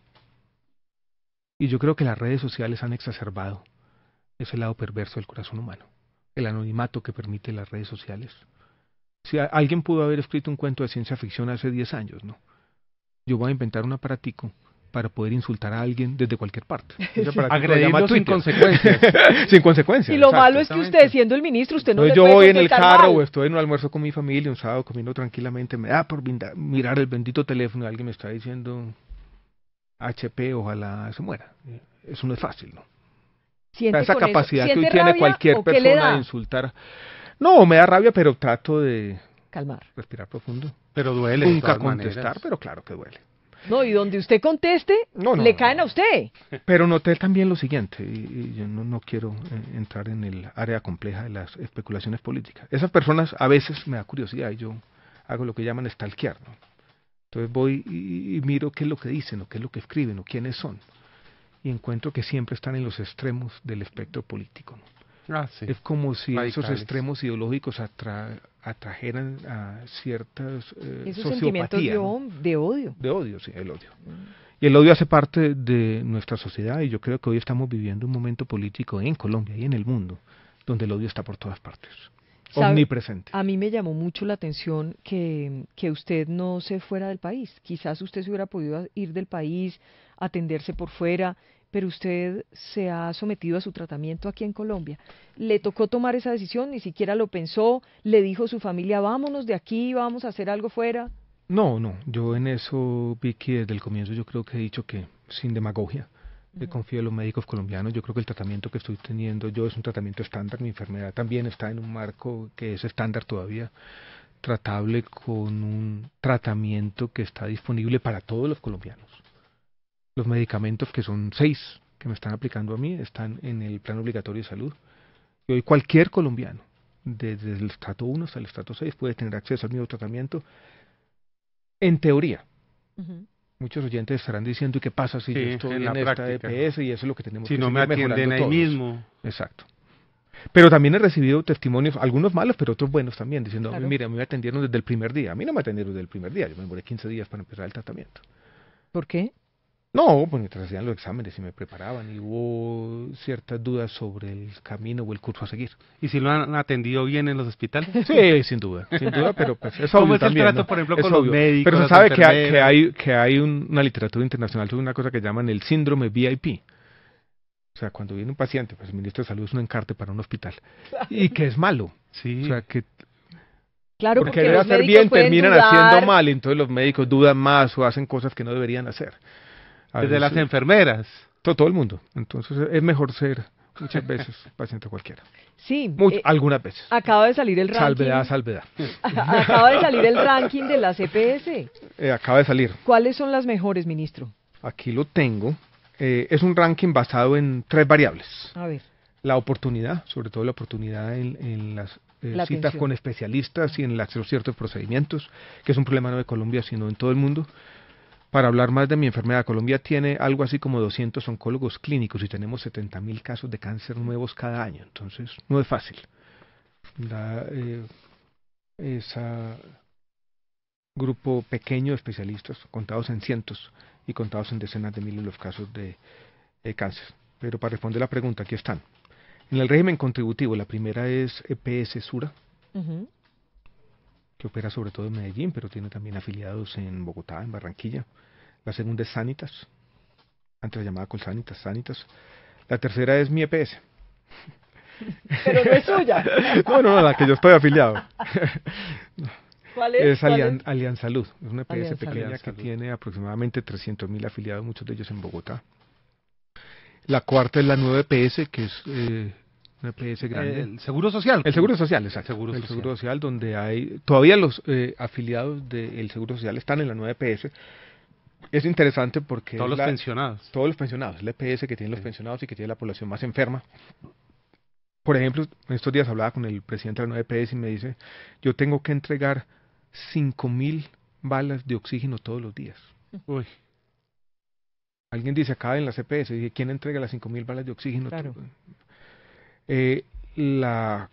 Y yo creo que las redes sociales han exacerbado ese lado perverso del corazón humano. El anonimato que permite las redes sociales. Si alguien pudo haber escrito un cuento de ciencia ficción hace 10 años, ¿no? Yo voy a inventar un aparatico para poder insultar a alguien desde cualquier parte. Ese aparatico lo llama Agredirlo sin Twitter. consecuencias. Sin consecuencias. Y lo exacto. malo es que usted, siendo el ministro, usted no Entonces le yo puede voy en el contestar carro mal. o estoy en un almuerzo con mi familia un sábado comiendo tranquilamente, me da por mirar el bendito teléfono y alguien me está diciendo HP, ojalá se muera. Eso no es fácil, ¿no? ¿Siente Esa con eso? capacidad que hoy ¿Siente tiene rabia cualquier o qué le persona da? de insultar. No, me da rabia, pero trato de Calmar. respirar profundo. Pero duele. de Nunca todas contestar, maneras. pero claro que duele. No, y donde usted conteste, No, le caen a usted. Pero noté también lo siguiente, y yo no quiero entrar en el área compleja de las especulaciones políticas. Esas personas a veces me da curiosidad y yo hago lo que llaman stalkear, ¿no? Entonces voy y miro qué es lo que dicen, o qué es lo que escriben, o quiénes son. Y encuentro que siempre están en los extremos del espectro político, ¿no? Sí. Es como si esos Radicales. extremos ideológicos atrajeran a ciertas Esos sentimientos sociopatía, de, ¿no? de odio. De odio, sí, el odio. Y el odio hace parte de nuestra sociedad y yo creo que hoy estamos viviendo un momento político en Colombia y en el mundo donde el odio está por todas partes. ¿Sabe? omnipresente. A mí me llamó mucho la atención que usted no se fuera del país. Quizás usted se hubiera podido ir del país, atenderse por fuera, pero usted se ha sometido a su tratamiento aquí en Colombia. ¿Le tocó tomar esa decisión? ¿Ni siquiera lo pensó? ¿Le dijo a su familia, vámonos de aquí, vamos a hacer algo fuera? No, no, yo en eso, Vicky, desde el comienzo yo creo que he dicho que sin demagogia. Confío en los médicos colombianos. Yo creo que el tratamiento que estoy teniendo yo es un tratamiento estándar. Mi enfermedad también está en un marco que es estándar todavía, tratable con un tratamiento que está disponible para todos los colombianos. Los medicamentos, que son 6 que me están aplicando a mí, están en el plan obligatorio de salud. Y hoy cualquier colombiano, desde el estrato 1 hasta el estrato 6, puede tener acceso al mismo tratamiento, en teoría. Ujú. Muchos oyentes estarán diciendo, ¿y qué pasa si Sí, yo estoy en la en esta práctica. EPS? Y eso es lo que tenemos Si que no me seguir atienden mejorando ahí todos. mismo. Exacto. Pero también he recibido testimonios, algunos malos, pero otros buenos también, diciendo, Claro. mira, a mí me atendieron desde el primer día. A mí no me atendieron desde el primer día, yo me demoré 15 días para empezar el tratamiento. ¿Por qué? No, pues mientras hacían los exámenes y me preparaban y hubo ciertas dudas sobre el camino o el curso a seguir. ¿Y si lo han atendido bien en los hospitales? Sí, sin duda, pero pues es obvio ¿Cómo es el también, trato, ¿no? por ejemplo, Es con los obvio. médicos, Pero se las sabe enfermeras? que hay una literatura internacional sobre una cosa que llaman el síndrome VIP. O sea, cuando viene un paciente, pues el ministro de Salud es un encarte para un hospital. Y que es malo. Sí. O sea, que Claro, porque porque debe los hacer médicos bien, pueden terminan dudar. haciendo mal, y entonces los médicos dudan más o hacen cosas que no deberían hacer. A Desde las veces, enfermeras. todo el mundo. Entonces es mejor ser muchas veces paciente cualquiera. Sí, Algunas veces. acaba de salir el ranking. Salvedad, salvedad. Acaba de salir el ranking de la CPS. Acaba de salir. ¿Cuáles son las mejores, ministro? Aquí lo tengo. Es un ranking basado en 3 variables. A ver. La oportunidad, sobre todo la oportunidad en las La citas atención. con especialistas y en el acceso a ciertos procedimientos, que es un problema no de Colombia, sino en todo el mundo. Para hablar más de mi enfermedad, Colombia tiene algo así como 200 oncólogos clínicos y tenemos 70.000 casos de cáncer nuevos cada año, entonces no es fácil. Ese grupo pequeño de especialistas, contados en cientos y contados en decenas de miles los casos de cáncer. Pero para responder la pregunta, aquí están. En el régimen contributivo, la primera es EPS Sura, Ujú. que opera sobre todo en Medellín, pero tiene también afiliados en Bogotá, en Barranquilla. La segunda es Sanitas, antes llamada Colsanitas, Sanitas. La tercera es mi EPS. Pero no es suya. No, la que yo estoy afiliado. ¿Cuál es? Es Alianza Salud, es una EPS Alianza pequeña Alianza que Salud. tiene aproximadamente 300.000 afiliados, muchos de ellos en Bogotá. La cuarta es la nueva EPS, que es una EPS grande. El Seguro Social. El Seguro Social, exacto. Seguro El Social. Seguro Social, donde hay... Todavía los afiliados del Seguro Social están en la nueva EPS. Es interesante porque... Todos los pensionados. Todos los pensionados. Es la EPS que tiene los Sí. pensionados y que tiene la población más enferma. Por ejemplo, en estos días hablaba con el presidente de la nueva EPS y me dice, yo tengo que entregar 5.000 balas de oxígeno todos los días. Uy. Alguien dice acá en la EPS, dije, ¿quién entrega las 5.000 balas de oxígeno? Claro. La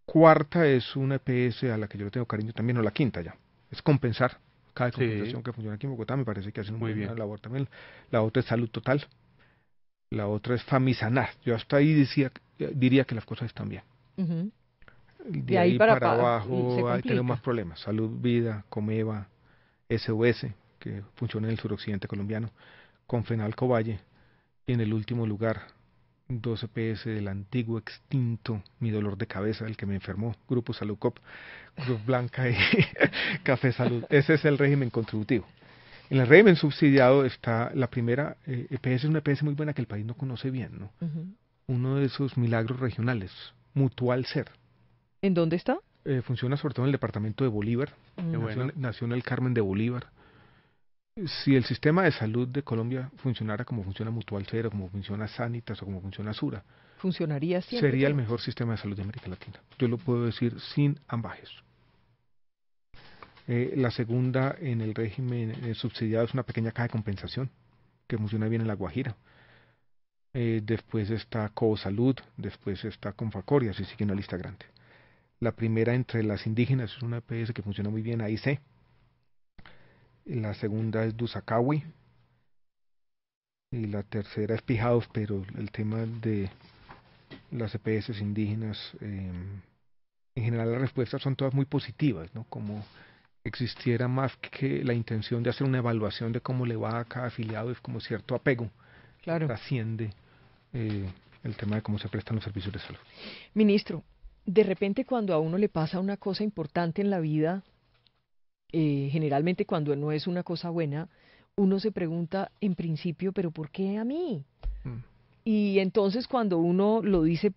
cuarta es una EPS a la que yo le tengo cariño también, o la quinta ya. Es compensar. Cada Sí. compensación que funciona aquí en Bogotá me parece que hacen Muy una buena bien. labor también. La otra es Salud Total. La otra es Famisanar. Yo hasta ahí diría que las cosas están bien. Ujú. De ahí ahí para para se abajo ahí complica. tenemos más problemas. Salud Vida, Comeva, SOS, que funciona en el suroccidente colombiano, Confenalco Valle, y en el último lugar 2 EPS del antiguo extinto Mi Dolor de Cabeza, el que me enfermó, Grupo Salud Cop, Cruz Blanca y Café Salud. Ese es el régimen contributivo. En el régimen subsidiado está la primera EPS, es una EPS muy buena que el país no conoce bien, ¿no? Ujú. Uno de esos milagros regionales, Mutual Ser. ¿En dónde está? Funciona sobre todo en el departamento de Bolívar, Mm. bueno. nació en el Carmen de Bolívar. Si el sistema de salud de Colombia funcionara como funciona Mutual Ser, o como funciona Sanitas, o como funciona Sura, Funcionaría siempre. sería el todo. mejor sistema de salud de América Latina. Yo lo puedo decir sin ambajes. La segunda en el régimen subsidiado es una pequeña caja de compensación que funciona bien en La Guajira. Después está Cosalud, después está Confacor y así sigue una lista grande. La primera entre las indígenas es una EPS que funciona muy bien, AIC. La segunda es Dusacawi. Y la tercera es Pijados, pero el tema de las EPS indígenas en general las respuestas son todas muy positivas, ¿no? Como existiera más que la intención de hacer una evaluación de cómo le va a cada afiliado, es como cierto apego Claro. trasciende el tema de cómo se prestan los servicios de salud. Ministro, de repente cuando a uno le pasa una cosa importante en la vida, generalmente cuando no es una cosa buena, uno se pregunta en principio, ¿pero por qué a mí? Mm. Y entonces cuando uno lo dice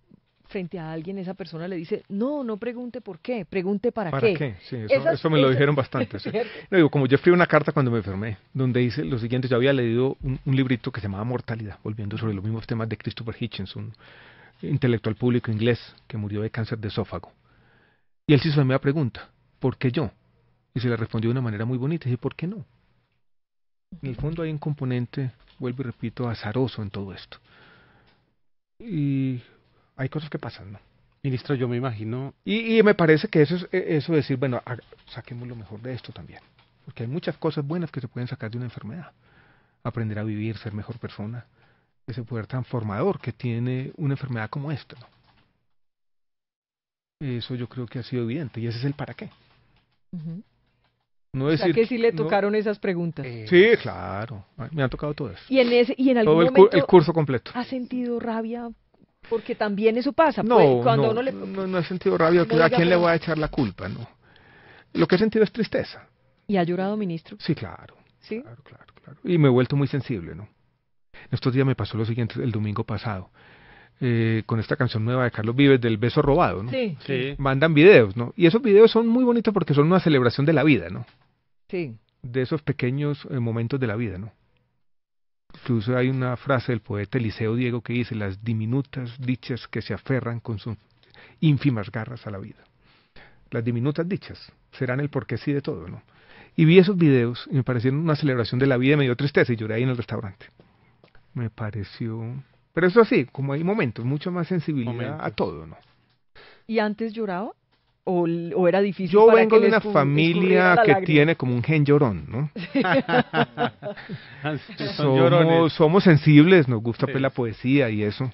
frente a alguien, esa persona le dice, no pregunte por qué, pregunte para qué. Sí, eso me lo dijeron bastante. Sí. No, digo, como yo escribí una carta cuando me enfermé, donde dice lo siguiente, yo había leído un librito que se llamaba Mortalidad, volviendo sobre los mismos temas de Christopher Hitchens, un intelectual público inglés que murió de cáncer de esófago. Y él se hizo la misma pregunta, ¿por qué yo? Y se le respondió de una manera muy bonita, y dije, ¿por qué no? En el fondo hay un componente, vuelvo y repito, azaroso en todo esto. Y hay cosas que pasan, ¿no? Ministro, yo me imagino... Y me parece que eso es decir, bueno, saquemos lo mejor de esto también. Porque hay muchas cosas buenas que se pueden sacar de una enfermedad. Aprender a vivir, ser mejor persona. Ese poder transformador que tiene una enfermedad como esta, ¿no? Eso yo creo que ha sido evidente. Y ese es el para qué. Ujú. No O sea decir, que sí le no- tocaron esas preguntas. Sí, claro. Me han tocado todas. Y en algún Todo momento el curso completo. ha sentido rabia, porque también eso pasa. No, pues, cuando no, uno le... no he sentido rabia. No diga, ¿A quién le pero- voy a echar la culpa? No. Lo que he sentido es tristeza. ¿Y ha llorado, ministro? Sí, claro. ¿Sí? Claro. Y me he vuelto muy sensible, ¿no? Estos días me pasó lo siguiente el domingo pasado. Con esta canción nueva de Carlos Vives del beso robado, ¿no? Sí, Sí. Mandan videos, ¿no? Y esos videos son muy bonitos porque son una celebración de la vida, ¿no? sí. De esos pequeños momentos de la vida, ¿no? Incluso hay una frase del poeta Eliseo Diego que dice, las diminutas dichas que se aferran con sus ínfimas garras a la vida. Las diminutas dichas serán el porqué sí de todo, ¿no? Y vi esos videos y me parecieron una celebración de la vida y me dio tristeza y lloré ahí en el restaurante. Me pareció... Pero eso sí, como hay momentos, mucho más sensibilidad Momentos. a todo, ¿no? ¿Y antes lloraba? ¿O era difícil Yo para vengo que de le una familia la que lágrima? tiene como un gen llorón, ¿no? Son llorones. Somos sensibles, nos gusta Sí. pues la poesía y eso.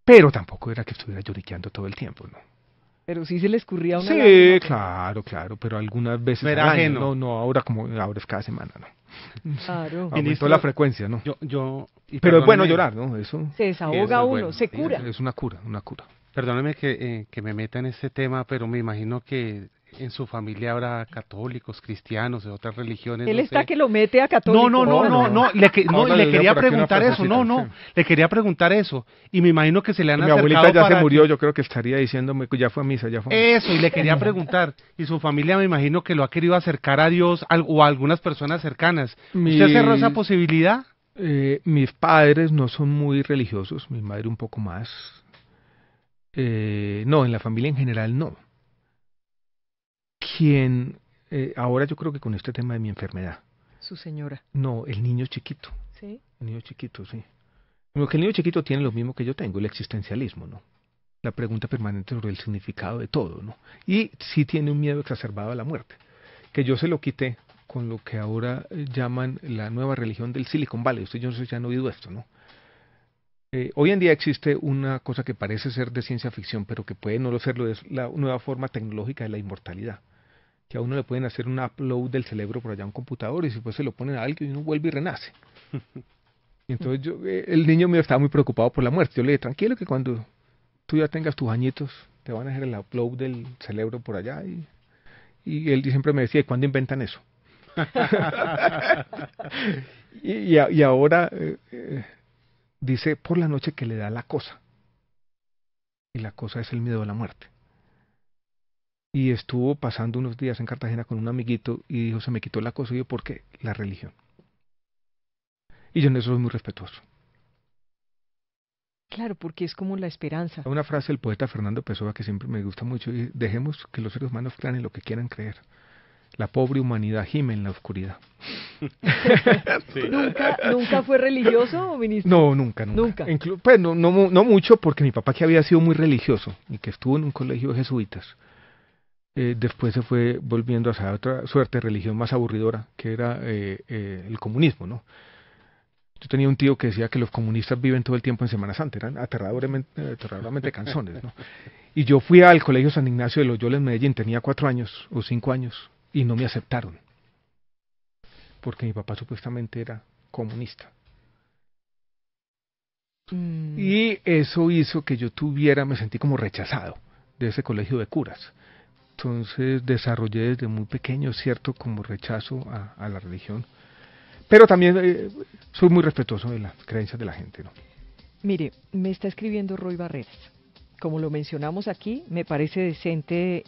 Pero tampoco era que estuviera lloriqueando todo el tiempo, ¿no? Pero sí se le escurría una Sí, lágrima. claro, pero algunas veces No era al año, ajeno. no, ahora es cada semana, ¿no? Claro. Aumentó Ministro, la frecuencia, ¿no? Y Pero es bueno perdóneme- llorar, ¿no? Eso Se desahoga Eso es uno, bueno. se cura. es una cura. Perdóneme que me meta en este tema, pero me imagino que en su familia habrá católicos, cristianos, de otras religiones. Él no está sé. que lo mete a católico. Ahora Le le quería leo por aquí una preguntar eso, frasecita, sí. le quería preguntar eso. Y me imagino que se le han Mi acercado abuelita ya se para murió, yo creo que estaría diciéndome que ya fue a misa, ya fue a misa. Eso, y le quería preguntar, y su familia me imagino que lo ha querido acercar a Dios o a algunas personas cercanas. ¿Usted cerró esa posibilidad? Mis padres no son muy religiosos, mi madre un poco más. No, en la familia en general no. Ahora yo creo que con este tema de mi enfermedad, Su señora. no, el niño chiquito, Sí. sí. Lo que el niño chiquito tiene lo mismo que yo tengo, el existencialismo, ¿no? La pregunta permanente sobre el significado de todo, ¿no? Y sí tiene un miedo exacerbado a la muerte, que yo se lo quité con lo que ahora llaman la nueva religión del Silicon Valley. Usted yo no sé si han oído esto, ¿no? Hoy en día existe una cosa que parece ser de ciencia ficción, pero que puede no serlo, es la nueva forma tecnológica de la inmortalidad. Que a uno le pueden hacer un upload del cerebro por allá a un computador y después se lo ponen a alguien y uno vuelve y renace. Y entonces el niño mío estaba muy preocupado por la muerte. Yo le dije, tranquilo que cuando tú ya tengas tus añitos, te van a hacer el upload del cerebro por allá. Y él siempre me decía, ¿cuándo inventan eso? y ahora dice por la noche que le da la cosa. Y la cosa es el miedo a la muerte. Y estuvo pasando unos días en Cartagena con un amiguito y dijo, se me quitó la cosa. Y yo, ¿por qué? La religión. Y yo en eso soy muy respetuoso. Claro, porque es como la esperanza. Hay una frase del poeta Fernando Pessoa que siempre me gusta mucho, y dejemos que los seres humanos crean en lo que quieran creer. La pobre humanidad gime en la oscuridad. Sí. ¿Nunca fue religioso, ministro? No, nunca. Pues no mucho, porque mi papá, que había sido muy religioso y que estuvo en un colegio de jesuitas, después se fue volviendo hacia otra suerte de religión más aburridora, que era el comunismo, ¿no? Yo tenía un tío que decía que los comunistas viven todo el tiempo en Semana Santa, eran aterradoramente canzones, ¿no? Y yo fui al Colegio San Ignacio de Loyola en Medellín, tenía 4 años o 5 años, y no me aceptaron, porque mi papá supuestamente era comunista. Y eso hizo que yo me sentí como rechazado de ese colegio de curas. Entonces desarrollé desde muy pequeño cierto como rechazo a la religión. Pero también soy muy respetuoso de las creencias de la gente, ¿no? Mire, me está escribiendo Roy Barreras. Como lo mencionamos aquí, me parece decente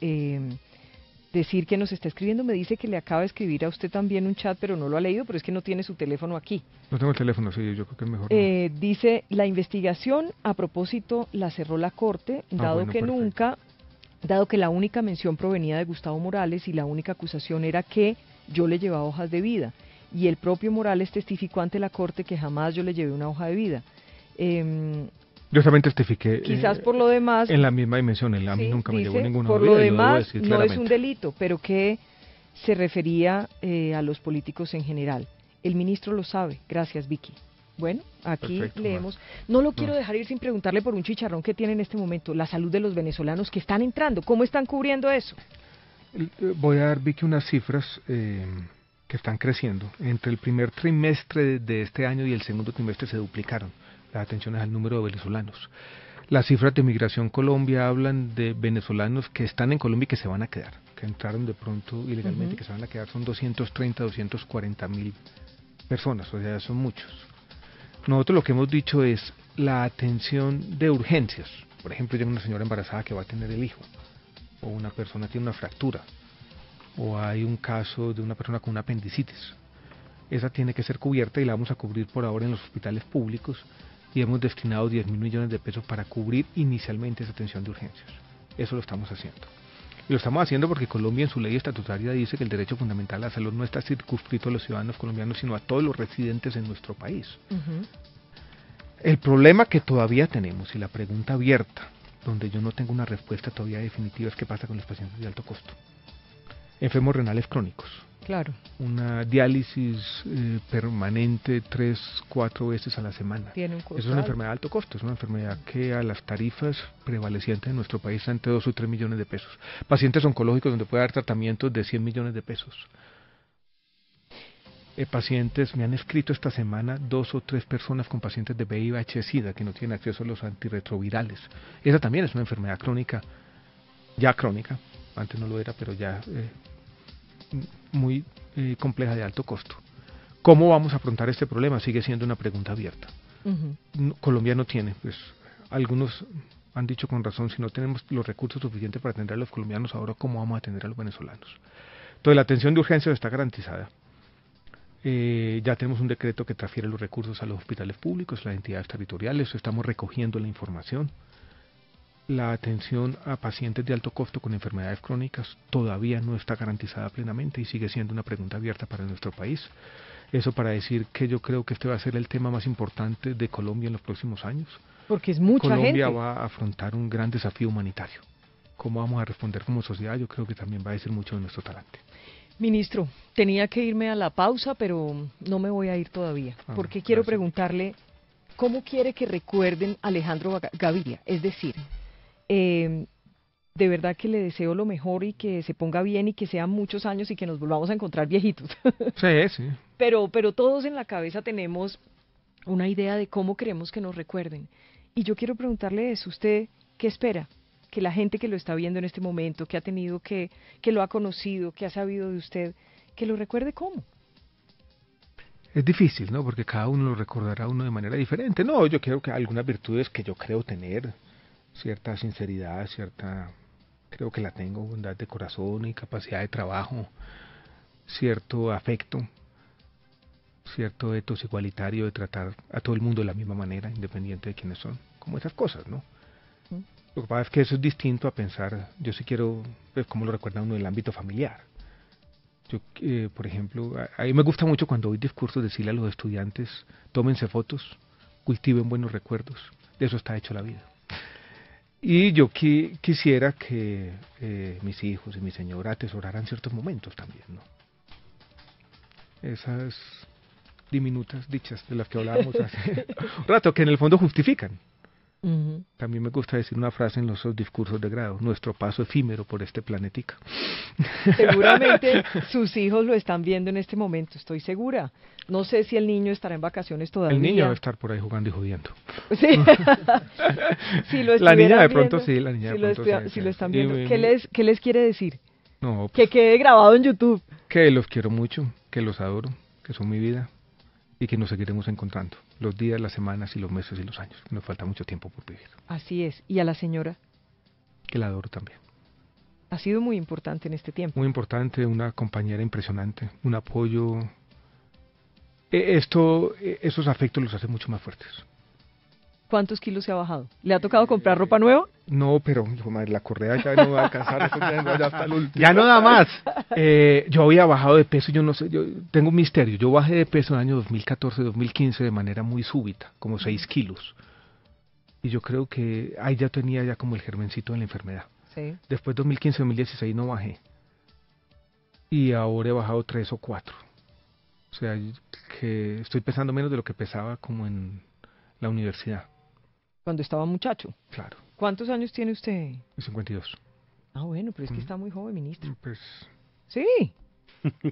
decir que nos está escribiendo. Me dice que le acaba de escribir a usted también un chat, pero no lo ha leído, pero es que no tiene su teléfono aquí. No tengo el teléfono, sí, yo creo que es mejor. ¿No? Dice, la investigación, a propósito, la cerró la Corte, dado que la única mención provenía de Gustavo Morales y la única acusación era que yo le llevaba hojas de vida. Y el propio Morales testificó ante la Corte que jamás yo le llevé una hoja de vida. Yo también testifiqué. Quizás por lo demás... En la misma dimensión, a mí nunca me llevó ninguna hoja de de vida. Por lo demás, no es un delito, pero que se refería a los políticos en general. El ministro lo sabe. Gracias, Vicky. Bueno, aquí perfecto, leemos. No lo quiero dejar ir sin preguntarle por un chicharrón que tiene en este momento, la salud de los venezolanos que están entrando. ¿Cómo están cubriendo eso? Voy a dar, Vicky, unas cifras que están creciendo. Entre el primer trimestre de este año y el segundo trimestre se duplicaron las atenciones al número de venezolanos. Las cifras de Migración Colombia hablan de venezolanos que están en Colombia y que se van a quedar, que entraron de pronto ilegalmente y que se van a quedar. Son 230, 240 mil personas, o sea, son muchos. Nosotros lo que hemos dicho es la atención de urgencias. Por ejemplo, llega una señora embarazada que va a tener el hijo, o una persona tiene una fractura, o hay un caso de una persona con una apendicitis. Esa tiene que ser cubierta y la vamos a cubrir por ahora en los hospitales públicos y hemos destinado 10.000 millones de pesos para cubrir inicialmente esa atención de urgencias. Eso lo estamos haciendo. Y lo estamos haciendo porque Colombia en su ley estatutaria dice que el derecho fundamental a la salud no está circunscrito a los ciudadanos colombianos, sino a todos los residentes en nuestro país. El problema que todavía tenemos y la pregunta abierta, donde yo no tengo una respuesta todavía definitiva, es qué pasa con los pacientes de alto costo. Enfermos renales crónicos. Claro. Una diálisis permanente 3-4 veces a la semana. Tiene un costo. Es una enfermedad de alto costo, es una enfermedad que a las tarifas prevalecientes en nuestro país está entre 2 o 3 millones de pesos. Pacientes oncológicos donde puede haber tratamientos de 100 millones de pesos. Pacientes, me han escrito esta semana 2 o 3 personas con pacientes de VIH-Sida que no tienen acceso a los antirretrovirales. Esa también es una enfermedad crónica, ya crónica, antes no lo era, pero ya muy compleja, de alto costo. ¿Cómo vamos a afrontar este problema? Sigue siendo una pregunta abierta. Colombia no tiene, pues algunos han dicho con razón, si no tenemos los recursos suficientes para atender a los colombianos, ahora ¿cómo vamos a atender a los venezolanos? Entonces la atención de urgencia está garantizada. Ya tenemos un decreto que transfiere los recursos a los hospitales públicos, las entidades territoriales, estamos recogiendo la información. La atención a pacientes de alto costo con enfermedades crónicas todavía no está garantizada plenamente y sigue siendo una pregunta abierta para nuestro país. Eso para decir que yo creo que este va a ser el tema más importante de Colombia en los próximos años. Porque es mucha gente. Colombia va a afrontar un gran desafío humanitario. ¿Cómo vamos a responder como sociedad? Yo creo que también va a decir mucho de nuestro talante. Ministro, tenía que irme a la pausa, pero no me voy a ir todavía, porque quiero preguntarle cómo quiere que recuerden a Alejandro Gaviria. Es decir, de verdad que le deseo lo mejor y que se ponga bien y que sean muchos años y que nos volvamos a encontrar viejitos. Sí. Pero todos en la cabeza tenemos una idea de cómo queremos que nos recuerden. Y yo quiero preguntarle eso, ¿usted qué espera? Que la gente que lo está viendo en este momento, que ha tenido que lo ha conocido, que ha sabido de usted, que lo recuerde ¿cómo? Es difícil, ¿no? Porque cada uno lo recordará uno de manera diferente. No, yo creo que algunas virtudes que yo creo tener, cierta sinceridad, creo que la tengo, bondad de corazón y capacidad de trabajo, cierto afecto, cierto etos igualitario de tratar a todo el mundo de la misma manera, independiente de quiénes son, como esas cosas, ¿no? Lo que pasa es que eso es distinto a pensar, yo sí quiero, pues, cómo lo recuerda uno en el ámbito familiar. Yo, por ejemplo, a mí me gusta mucho cuando doy discursos decirle a los estudiantes, tómense fotos, cultiven buenos recuerdos, de eso está hecho la vida. Y yo quisiera que mis hijos y mi señora atesoraran ciertos momentos también, ¿no? diminutas dichas de las que hablábamos hace un rato, que en el fondo justifican. Ujú. También me gusta decir una frase en los discursos de grado: nuestro paso efímero por este planetica. Seguramente sus hijos lo están viendo en este momento, estoy segura. No sé si el niño estará en vacaciones todavía. El niño va a estar por ahí jugando y jodiendo. Sí. Si lo La niña de estuvieran pronto viendo, sí, la niña de si lo pronto sí, si sí. lo están Y viendo. mi- ¿Qué les quiere decir? No, Que quede grabado en YouTube. que los quiero mucho, que los adoro, que son mi vida y que nos seguiremos encontrando los días, las semanas y los meses y los años. Nos falta mucho tiempo por vivir. Así es. Y a la señora, Que la adoro también. ha sido muy importante en este tiempo. Muy importante, una compañera impresionante, un apoyo. Esos afectos los hace mucho más fuertes. ¿Cuántos kilos se ha bajado? ¿Le ha tocado comprar ropa nueva? No, pero hijo de madre, la correa ya no va a alcanzar, eso ya hasta el último. Ya no da más. Yo había bajado de peso, yo no sé, yo tengo un misterio. Yo bajé de peso en el año 2014-2015 de manera muy súbita, como 6 kilos. Y yo creo que ahí ya tenía ya como el germencito de la enfermedad. Sí. Después 2015-2016 no bajé. Y ahora he bajado 3 o 4. O sea, que estoy pesando menos de lo que pesaba como en la universidad. Cuando estaba muchacho. Claro, ¿Cuántos años tiene usted? 52. Ah, bueno, pero es que está muy joven, ministro. Pues, Sí.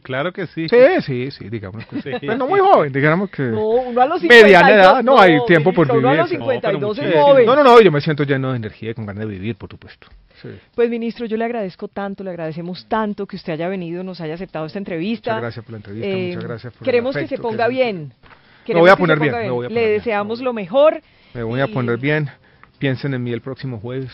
Claro que sí. sí, digamos que sí. Pues no muy joven, digamos que... No, uno a los 52. Mediana edad, no, hay tiempo por ministro, uno a vivir. los 52 No, es pero joven. No, yo me siento lleno de energía y con ganas de vivir, por supuesto. Sí. Pues, ministro, yo le agradezco tanto, le agradecemos tanto que usted haya venido, nos haya aceptado esta entrevista. Muchas gracias por la entrevista, muchas gracias por el Queremos que se afecto ponga se- bien. Me voy Queremos a que poner se bien, ponga me voy a Le poner bien. deseamos lo mejor. Me voy a y- poner bien. Piensen en mí el próximo jueves,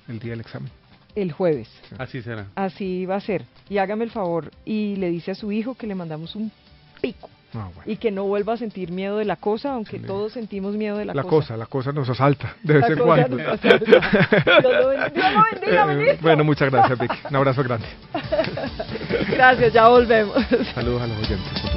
el día del examen. El jueves. Así será. Así va a ser. Y hágame el favor y le dice a su hijo que le mandamos un pico Ah, bueno. y que no vuelva a sentir miedo de la cosa, aunque Sí. todos sentimos miedo de la La cosa. cosa nos asalta de vez La en cosa cuando. nos asalta. Dios lo bendiga, ministro. Bueno, muchas gracias, Vicky. Un abrazo grande. Gracias, ya volvemos. Saludos a los oyentes.